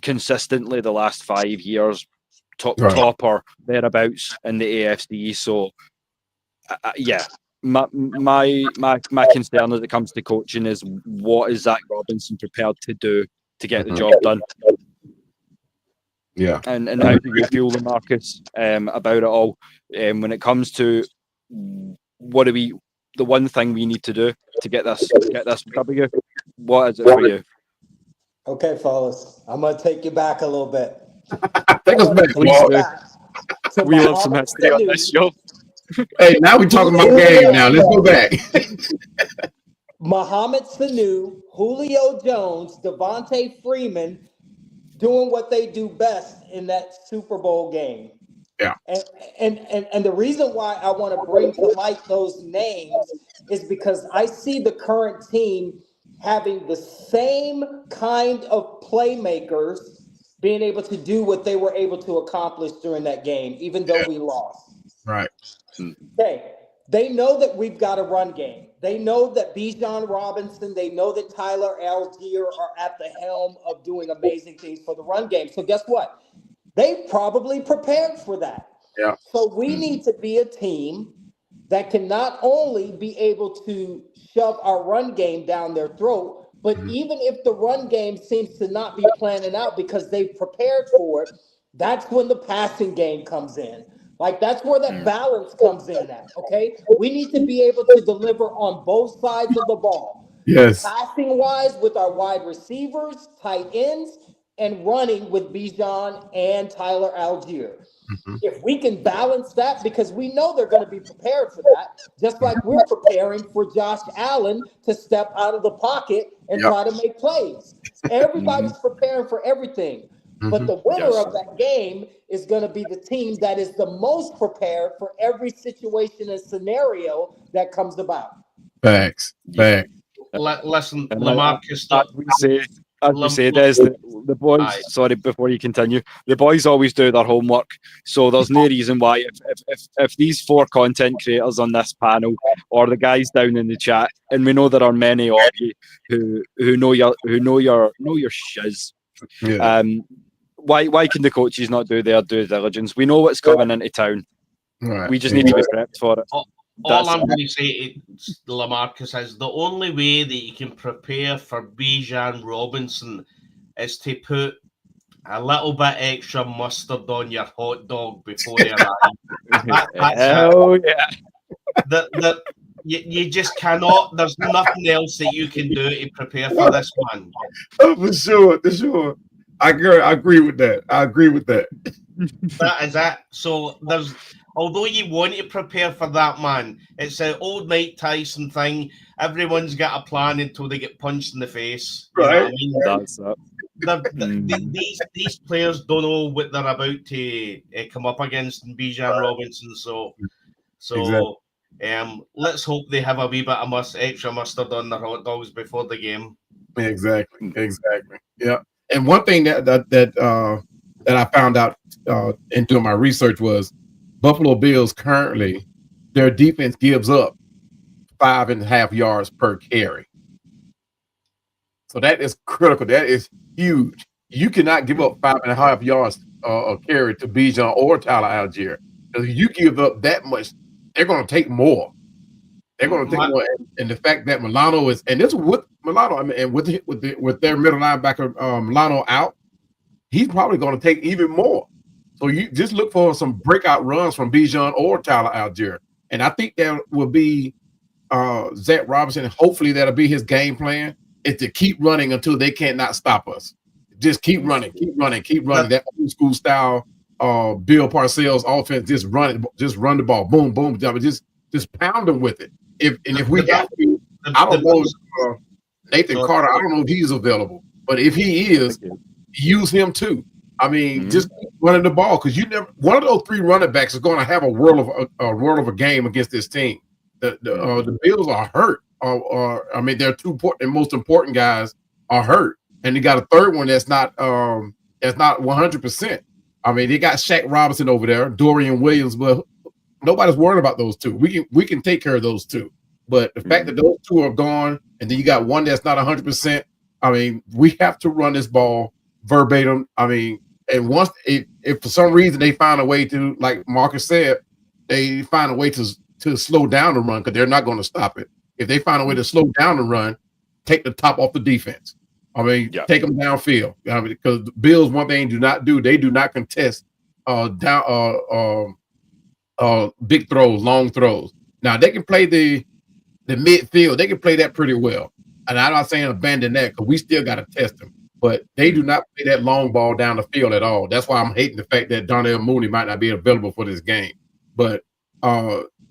consistently the last 5 years top or thereabouts in the AFC. So my concern as it comes to coaching is, what is Zach Robinson prepared to do to get the job done? Yeah. And how do you feel, Marcus, about it all? When it comes to the one thing we need to do to get this W, what is it for you? Okay, fellas, I'm gonna take you back a little bit. Take us back, please. We love some history on this show. Hey, now we're talking about game. Now let's go back. Mohamed Sanu, Julio Jones, Devontae Freeman doing what they do best in that Super Bowl game. Yeah. And the reason why I want to bring to light those names is because I see the current team having the same kind of playmakers being able to do what they were able to accomplish during that game, even though we lost. Right. Okay. They know that we've got a run game. They know that Bijan Robinson, they know that Tyler Algier are at the helm of doing amazing things for the run game. So guess what? They probably prepared for that. Yeah. So we need to be a team that can not only be able to shove our run game down their throat, but even if the run game seems to not be planning out because they've prepared for it, that's when the passing game comes in. Like, that's where that balance comes in at, okay? We need to be able to deliver on both sides of the ball. Yes. Passing-wise with our wide receivers, tight ends, and running with Bijan and Tyler Algier. If we can balance that, because we know they're going to be prepared for that, just like we're preparing for Josh Allen to step out of the pocket and try to make plays. Everybody's preparing for everything. But the winner of that game is going to be the team that is the most prepared for every situation and scenario that comes about. Facts. Listen, Lamarcus, as we say, Des, the boys. Sorry, before you continue, the boys always do their homework. So there's no reason why if these 4 content creators on this panel or the guys down in the chat, and we know there are many of you who know your shiz. Yeah. Why can the coaches not do their due diligence? We know what's coming into town. Right. We just need to be prepped for it. All I'm going to say to Lamarcus is the only way that you can prepare for Bijan Robinson is to put a little bit extra mustard on your hot dog before you arrive. Hell yeah. You just cannot. There's nothing else that you can do to prepare for this one. Oh, for sure. I agree with that. That is it. So although you want to prepare for that, man, it's an old Mike Tyson thing. Everyone's got a plan until they get punched in the face. Right. You know what I mean? That's it. These players don't know what they're about to come up against in Bijan Robinson. So Exactly. Let's hope they have a wee bit of extra mustard on their hot dogs before the game. Exactly. Yeah. And one thing that I found out in doing my research was Buffalo Bills currently, their defense gives up 5.5 yards per carry. So that is critical. That is huge. You cannot give up 5.5 yards a carry to Bijan or Tyler Algier. If you give up that much, they're going to take more. They're going to take more. And the fact that Milano is, and this is with Milano, I mean, and with their middle linebacker Milano out, he's probably going to take even more. So you just look for some breakout runs from Bijan or Tyler Algier. And I think that will be Zach Robinson. Hopefully that'll be his game plan, is to keep running until they cannot stop us. Just keep running. That old school style Bill Parcells offense, just run the ball. Boom, boom. Just pound them with it. If we have to, I don't know if Nathan Carter, I don't know if he's available. But if he is, use him too. I mean, just running the ball, because one of those 3 running backs is going to have a world of a game against this team. The Bills are hurt. I mean, their 2 most important guys are hurt, and they got a third one that's not 100%. I mean, they got Shaq Robinson over there, Dorian Williams, but nobody's worried about those 2. We can take care of those 2. But the fact that those 2 are gone, and then you got one that's not 100%. I mean, we have to run this ball verbatim. I mean, and once if for some reason they find a way to, like Marcus said, they find a way to slow down the run, because they're not going to stop it. If they find a way to slow down the run, take the top off the defense. I mean, take them downfield. I mean, because the Bills, one thing they do not contest big throws, long throws. Now they can play the midfield. They can play that pretty well. And I'm not saying abandon that, because we still got to test them. But they do not play that long ball down the field at all. That's why I'm hating the fact that Darnell Mooney might not be available for this game. But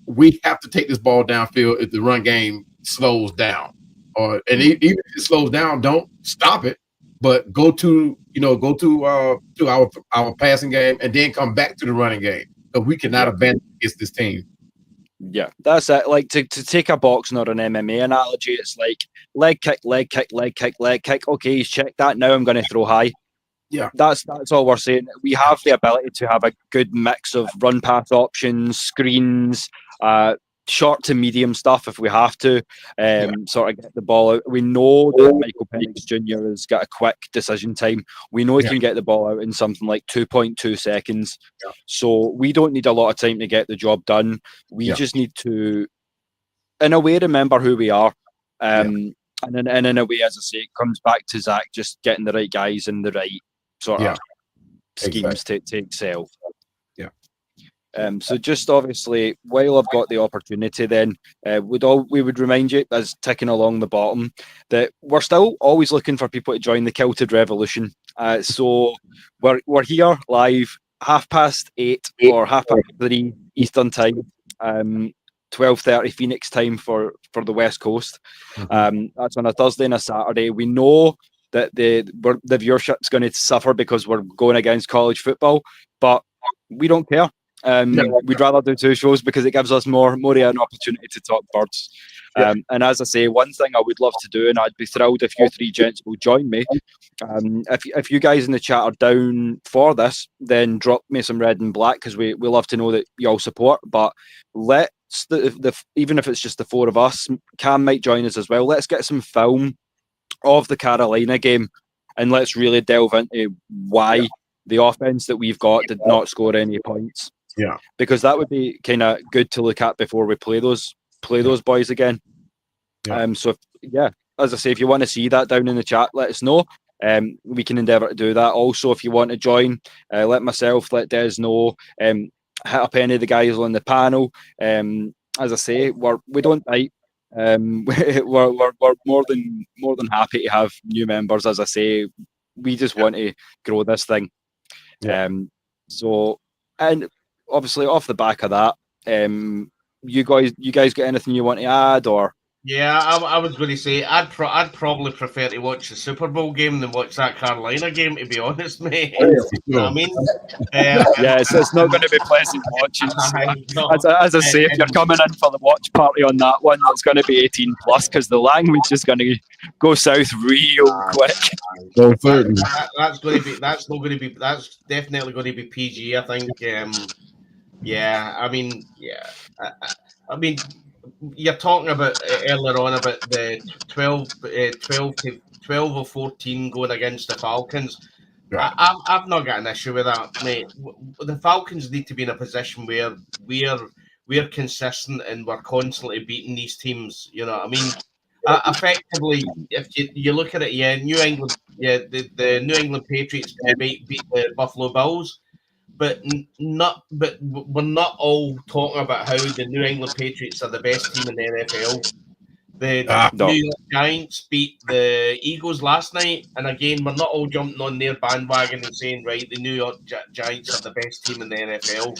we have to take this ball downfield if the run game slows down. And even if it slows down, don't stop it, but go to our passing game and then come back to the running game. So we cannot abandon against this team. Yeah, that's it. Like, to take a boxing or an MMA analogy, it's like leg kick. Okay, he's checked that. Now I'm going to throw high. Yeah, that's all we're saying. We have the ability to have a good mix of run pass options, screens, short to medium stuff if we have to, sort of get the ball out. We know that Michael Penix Jr. has got a quick decision time. We know he can get the ball out in something like 2.2 seconds. So we don't need a lot of time to get the job done. We just need to, in a way, remember who we are. And in a way, as I say, it comes back to Zach just getting the right guys in the right sort of schemes to excel. So just obviously, while I've got the opportunity, then we would remind you, as ticking along the bottom, that we're still always looking for people to join the Kilted Revolution. So we're here live 8:30 or 3:30 Eastern time, 12:30 Phoenix time for the West Coast. That's on a Thursday and a Saturday. We know that the viewership's going to suffer because we're going against college football, but we don't care. We'd rather do 2 shows because it gives us more of an opportunity to talk birds. And as I say, one thing I would love to do, and I'd be thrilled if you 3 gents will join me. If you guys in the chat are down for this, then drop me some red and black, because we love to know that you all support. But let's even if it's just the 4 of us, Cam might join us as well. Let's get some film of the Carolina game, and let's really delve into why the offense that we've got did not score any points. Because that would be kind of good to look at before we play those boys again. So as I say, if you want to see that down in the chat, let us know. We can endeavour to do that. Also, if you want to join, let let Des know. Hit up any of the guys on the panel. As I say, we don't bite. We're more than happy to have new members. As I say, we just want to grow this thing. So, and obviously off the back of that, you guys got anything you want to add, or? Yeah, I was going to say I'd probably prefer to watch the Super Bowl game than watch that Carolina game, to be honest, mate. You know what I mean? It's not going to be pleasant watching. As I say, if you're coming in for the watch party on that one, it's going to be 18 plus, because the language is going to go south real quick. That's definitely going to be PG, I think. I mean, you're talking about earlier on about the 12 or 14 going against the Falcons. I've not got an issue with that, mate. The Falcons need to be in a position where we're consistent and we're constantly beating these teams. You know what I mean? Effectively, if you look at it, New England, the New England Patriots beat the Buffalo Bills. But we're not all talking about how the New England Patriots are the best team in the NFL. The New York Giants beat the Eagles last night, and again, we're not all jumping on their bandwagon and saying, right, the New York Giants are the best team in the NFL.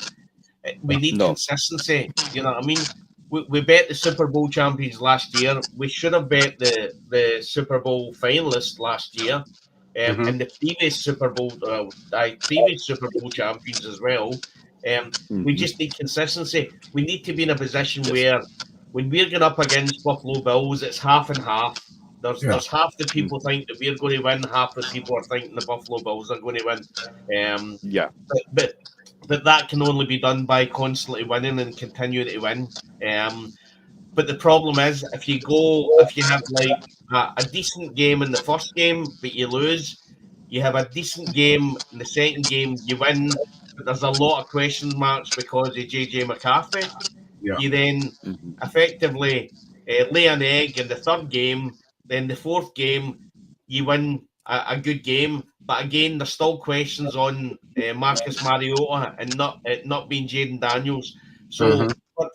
We need consistency. You know what I mean? We bet the Super Bowl champions last year. We should have bet the Super Bowl finalists last year. And the previous Super Bowl champions as well. We just need consistency. We need to be in a position where when we're going up against Buffalo Bills, it's half and half. There's half the people think that we're going to win, half the people are thinking the Buffalo Bills are going to win. But that can only be done by constantly winning and continuing to win. But the problem is, if you have like a decent game in the first game, but you lose, you have a decent game in the second game, you win, but there's a lot of question marks because of JJ McCarthy. You then effectively lay an egg in the third game, then the fourth game, you win a good game. But again, there's still questions on Marcus Mariota and not being Jaden Daniels. So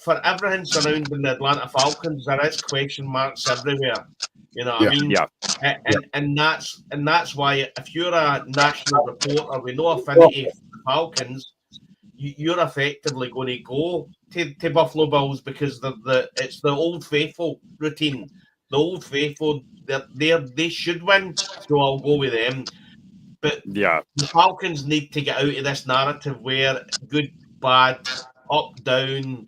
for everything surrounding the Atlanta Falcons, there is question marks everywhere. You know what I mean? And that's why if you're a national reporter with no affinity for the Falcons, you're effectively going to go to Buffalo Bills because it's the old faithful routine. The old faithful, they should win, so I'll go with them. But the Falcons need to get out of this narrative where good, bad, up, down,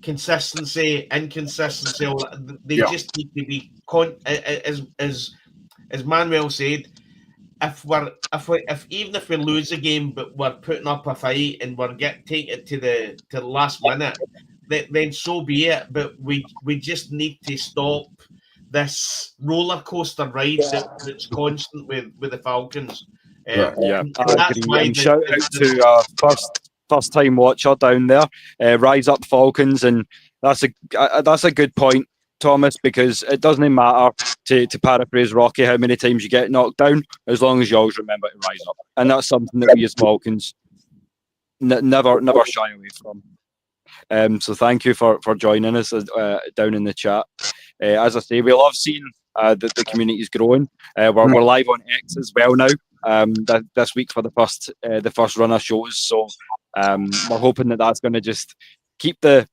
consistency, inconsistency. They just need to be as Manuel said. Even if we lose a game, but we're putting up a fight and we're taking it to the last minute, then so be it. But we just need to stop this roller coaster ride that's constant with the Falcons. Yeah, And I that's agree. why And shout out to first time watcher down there, Rise Up Falcons, and that's a good point, Thomas, because it doesn't matter, to paraphrase Rocky, how many times you get knocked down, as long as you always remember to rise up, and that's something that we as Falcons never shy away from. So thank you for joining us down in the chat. As I say, we love seeing the community's growing. We're live on X as well now. This week for the first run of shows. So we're hoping that that's going to just keep the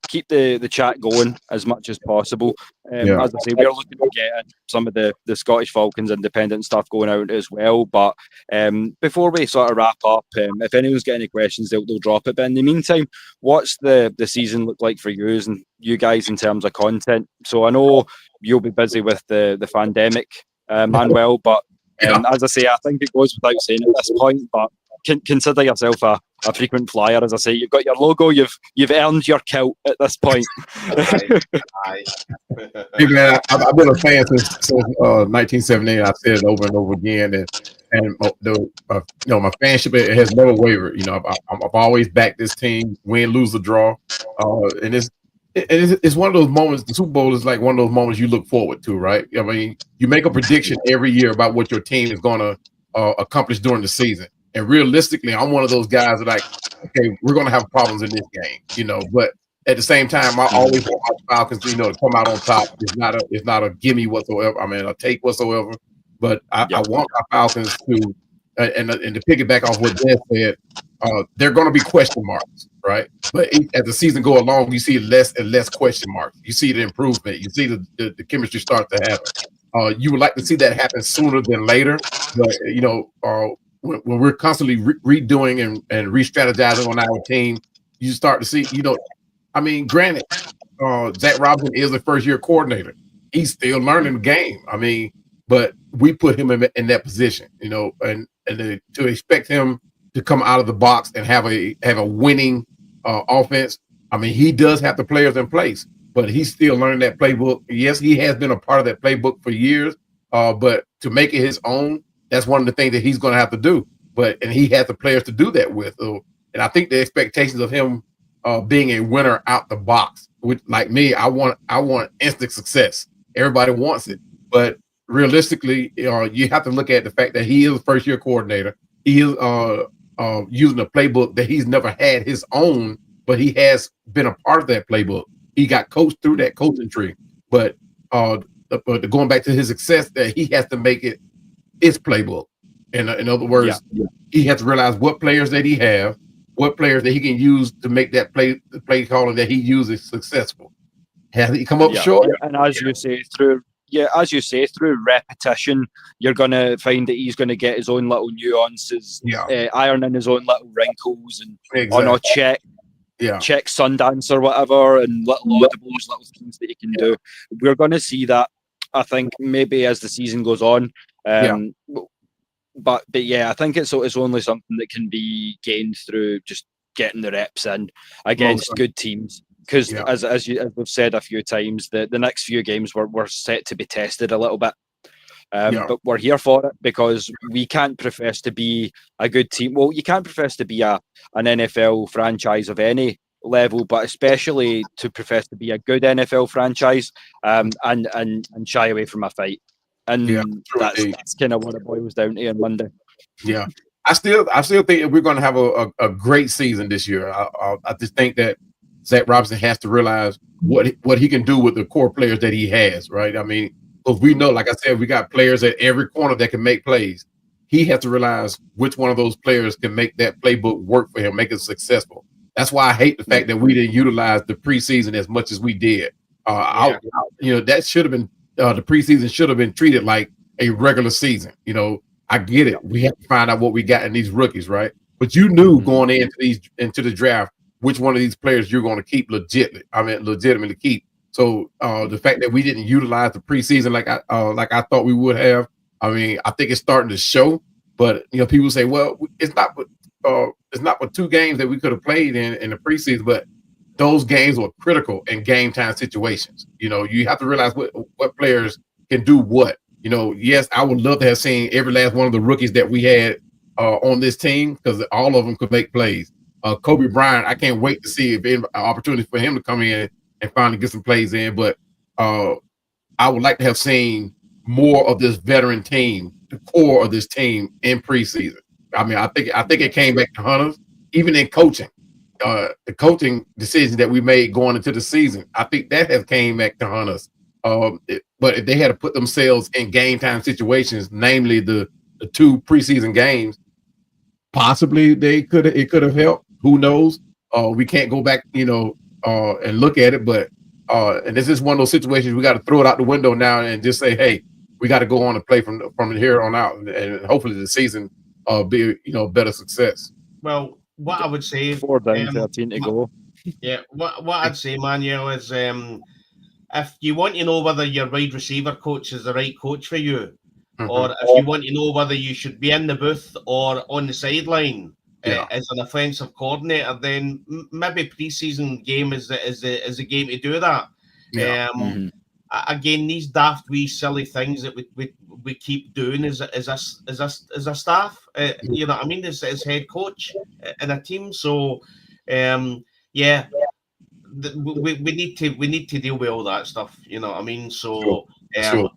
chat going as much as possible. As I say, we're looking to get some of the Scottish Falcons independent stuff going out as well. But before we sort of wrap up, if anyone's got any questions, they'll drop it. But in the meantime, what's the season look like for you guys in terms of content? So I know you'll be busy with the pandemic, Manuel, but as I say, I think it goes without saying at this point, but consider yourself a frequent flyer. As I say, you've got your logo, you've earned your kilt at this point. Aye. Hey man, I've been a fan since 1978. I said it over and over again, and my fanship, it has never wavered. I've always backed this team, win, lose, or draw, and it's one of those moments. The Super Bowl is like one of those moments you look forward to, right? I mean, you make a prediction every year about what your team is going to accomplish during the season. And realistically, I'm one of those guys that okay, we're going to have problems in this game, but at the same time, I always want my Falcons, to come out on top. It's not a gimme whatsoever. I mean, a take whatsoever. But I want my Falcons to, and to piggyback off what Dan said, they're going to be question marks, right? But as the season go along, you see less and less question marks. You see the improvement. You see the chemistry start to happen. You would like to see that happen sooner than later, but when we're constantly redoing and re-strategizing on our team, you start to see, granted, Zach Robinson is a first-year coordinator. He's still learning the game. I mean, but we put him in that position, and to expect him to come out of the box and have a winning offense. I mean, he does have the players in place, but he's still learning that playbook. Yes, he has been a part of that playbook for years, but to make it his own, that's one of the things that he's going to have to do. And he has the players to do that with. And I think the expectations of him being a winner out the box, which, like me, I want instant success. Everybody wants it, but realistically, you have to look at the fact that he is a first-year coordinator. He is using a playbook that he's never had his own, but he has been a part of that playbook. He got coached through that coaching tree, but going back to his success, that he has to make it his playbook. In other words, he has to realize what players that he have, what players that he can use to make that play calling that he uses successful. Has he come up short? And as you say, through repetition, you're going to find that he's going to get his own little nuances, iron in his own little wrinkles, and check Sundance or whatever, and little audibles, little things that he can do. We're going to see that, I think, maybe as the season goes on. But I think it's only something that can be gained through just getting the reps in against good teams. Because as we've said a few times, the next few games were set to be tested a little bit. But we're here for it because we can't profess to be a good team. Well, you can't profess to be an NFL franchise of any level, but especially to profess to be a good NFL franchise and shy away from a fight. And that's kind of what it boils down to on Monday. Yeah, I still think we're going to have a great season this year. I just think that Zach Robinson has to realize what he can do with the core players that he has, right? I mean, because we know, like I said, we got players at every corner that can make plays. He has to realize which one of those players can make that playbook work for him, make it successful. That's why I hate the fact that we didn't utilize the preseason as much as we did. That should have been the preseason should have been treated like a regular season. I get it. We have to find out what we got in these rookies, right? But you knew going into the draft which one of these players you're going to keep legitimately keep. So the fact that we didn't utilize the preseason like I thought we would have, I mean, I think it's starting to show. But people say, well, it's not but 2 games that we could have played in the preseason. But those games were critical in game time situations. You know, you have to realize what players can do what. You know, yes, I would love to have seen every last one of the rookies that we had on this team, because all of them could make plays. Kobe Bryant, I can't wait to see if any opportunity for him to come in and finally get some plays in. But I would like to have seen more of this veteran team, the core of this team in preseason. I mean, I think it came back to Hunters, even in coaching. The coaching decisions that we made going into the season, I think that has came back to Hunters. But if they had to put themselves in game time situations, namely the 2 preseason games, possibly it could have helped. Who knows? We can't go back, and look at it. But and this is one of those situations we got to throw it out the window now and just say, hey, we got to go on and play from here on out, and hopefully the season be better success. Well, what I would say, 4 down, 13 to go. Yeah, what I'd say, Manuel, is if you want to know whether your wide receiver coach is the right coach for you, or if you want to know whether you should be in the booth or on the sideline as an offensive coordinator, then maybe preseason game is the game to do that. Yeah. Again, these daft wee silly things that we keep doing as a staff, you know what I mean, as head coach in a team. So yeah, we need to deal with all that stuff, you know what I mean. So Sure.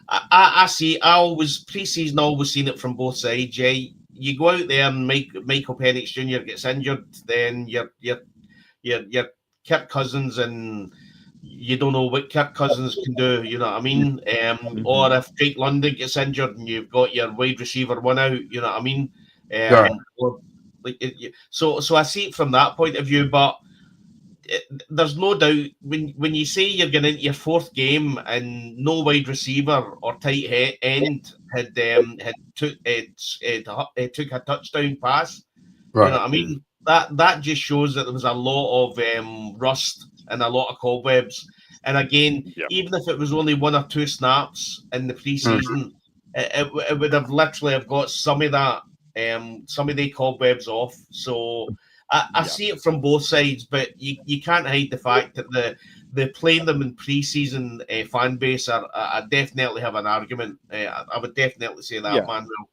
I always preseason, always seen it from both sides. Yeah, you go out there and Michael Penix Jr. gets injured, then you're Kirk Cousins, and you don't know what Kirk Cousins can do, you know what I mean? Or if Drake London gets injured and you've got your wide receiver one out, you know what I mean? Right. So I see it from that point of view, but there's no doubt when you say you're going into your 4th game and no wide receiver or tight end took a touchdown pass, Right. you know what I mean? That just shows that there was a lot of rust and a lot of cobwebs. And again, even if it was only 1 or 2 snaps in the preseason, it would have literally have got some of that, some of the cobwebs off. So I see it from both sides, but you can't hide the fact that the playing them in preseason fan base I definitely have an argument. I would definitely say that, Manuel.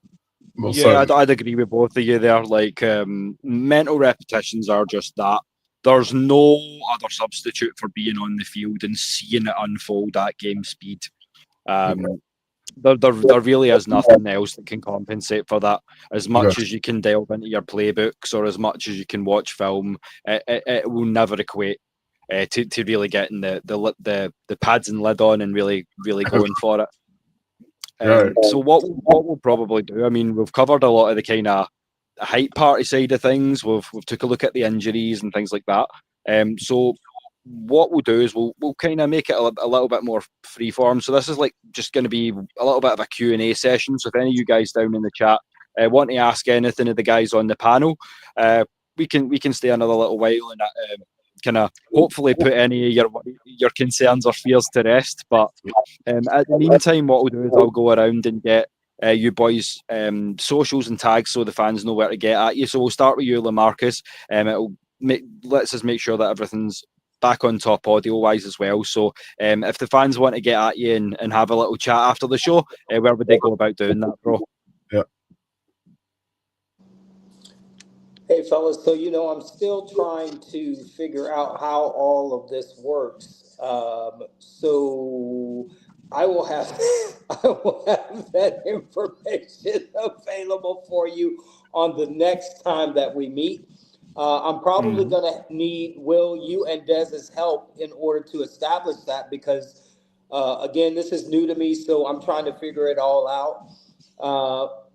I'd agree with both of you there. Like, mental repetitions are just that. There's no other substitute for being on the field and seeing it unfold at game speed. There really is nothing else that can compensate for that. As much as you can delve into your playbooks or as much as you can watch film, it will never equate to really getting the pads and lid on and really going for it. So what we'll probably do, I mean, we've covered a lot of the kind of hype party side of things. We've took a look at the injuries and things like that. So what we'll do is we'll kind of make it a little bit more freeform. So this is like just going to be a little bit of a Q&A session. So if any of you guys down in the chat want to ask anything of the guys on the panel, we can stay another little while and kind of hopefully put any of your concerns or fears to rest. But at the meantime, what we'll do is I'll go around and get you boys socials and tags so the fans know where to get at you. So we'll start with you, LaMarcus. Let's just make sure that everything's back on top audio wise as well. So if the fans want to get at you and have a little chat after the show, where would they go about doing that, bro? Hey fellas, so I'm still trying to figure out how all of this works. So I will have that information available for you on the next time that we meet. I'm probably going to need Will, you and Dez's help in order to establish that because, again, this is new to me, so I'm trying to figure it all out.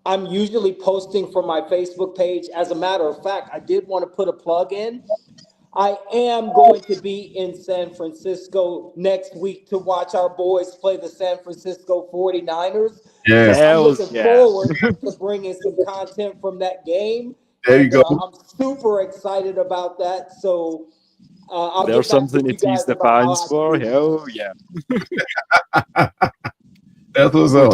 I'm usually posting from my Facebook page. As a matter of fact, I did want to put a plug in. I am going to be in San Francisco next week to watch our boys play the San Francisco 49ers. Yes. I'm looking forward to bringing some content from that game. There you go. I'm super excited about that. So there's something to tease the fans for. Hell yeah. That's what's up.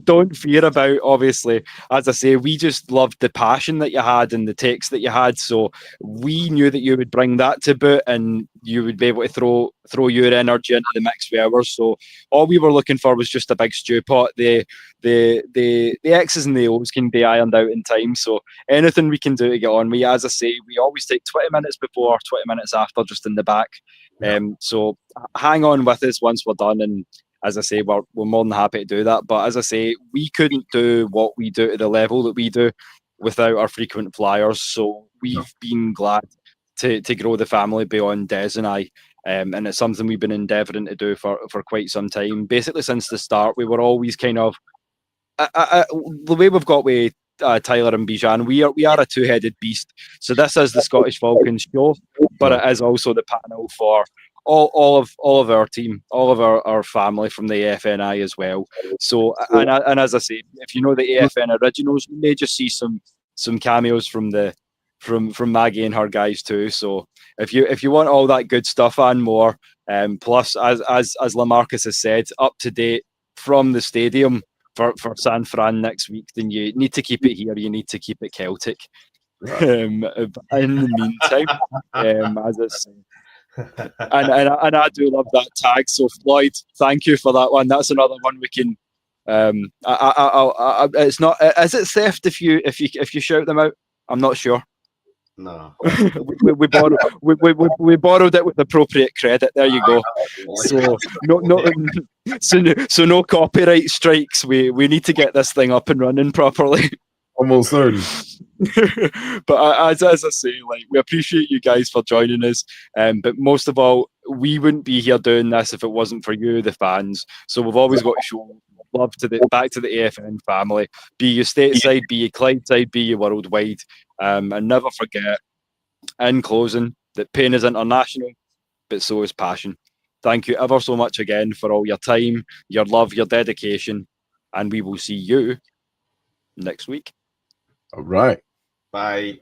Don't fear about, obviously, as I say, we just loved the passion that you had and the takes that you had, so we knew that you would bring that to boot and you would be able to throw your energy into the mix with ours. So all we were looking for was just a big stew pot. The X's and the O's can be ironed out in time, so anything we can do to get on. As I say, we always take 20 minutes before, 20 minutes after, just in the back. So hang on with us once we're done, and as I say, we're more than happy to do that. But as I say, we couldn't do what we do to the level that we do without our frequent flyers. So we've been glad to grow the family beyond Des and I. And it's something we've been endeavouring to do for quite some time. Basically, since the start, we were always kind of the way we've got with Tyler and Bijan. We are a two-headed beast. So this is the Scottish Falcons show, but it is also the panel for all of our team, all of our family from the AFNI as well. So and as I say, if you know the AFN originals, you may just see some cameos from Maggie and her guys too. So if you want all that good stuff and more, plus as Lamarcus has said, up to date from the stadium for San Fran next week, then you need to keep it here. You need to keep it Celtic. Right. In the meantime, as I say. And I do love that tag. So Floyd, thank you for that one. That's another one we can. It's not. Is it theft if you shout them out? I'm not sure. No. we borrowed it with appropriate credit. There you go. So no copyright strikes. We need to get this thing up and running properly. Almost certain. But as I say, like, we appreciate you guys for joining us. But most of all, we wouldn't be here doing this if it wasn't for you, the fans. So we've always got to show love back to the AFN family. Be you stateside, be you Clydeside, be you worldwide. And never forget, in closing, that pain is international, but so is passion. Thank you ever so much again for all your time, your love, your dedication, and we will see you next week. All right. Bye.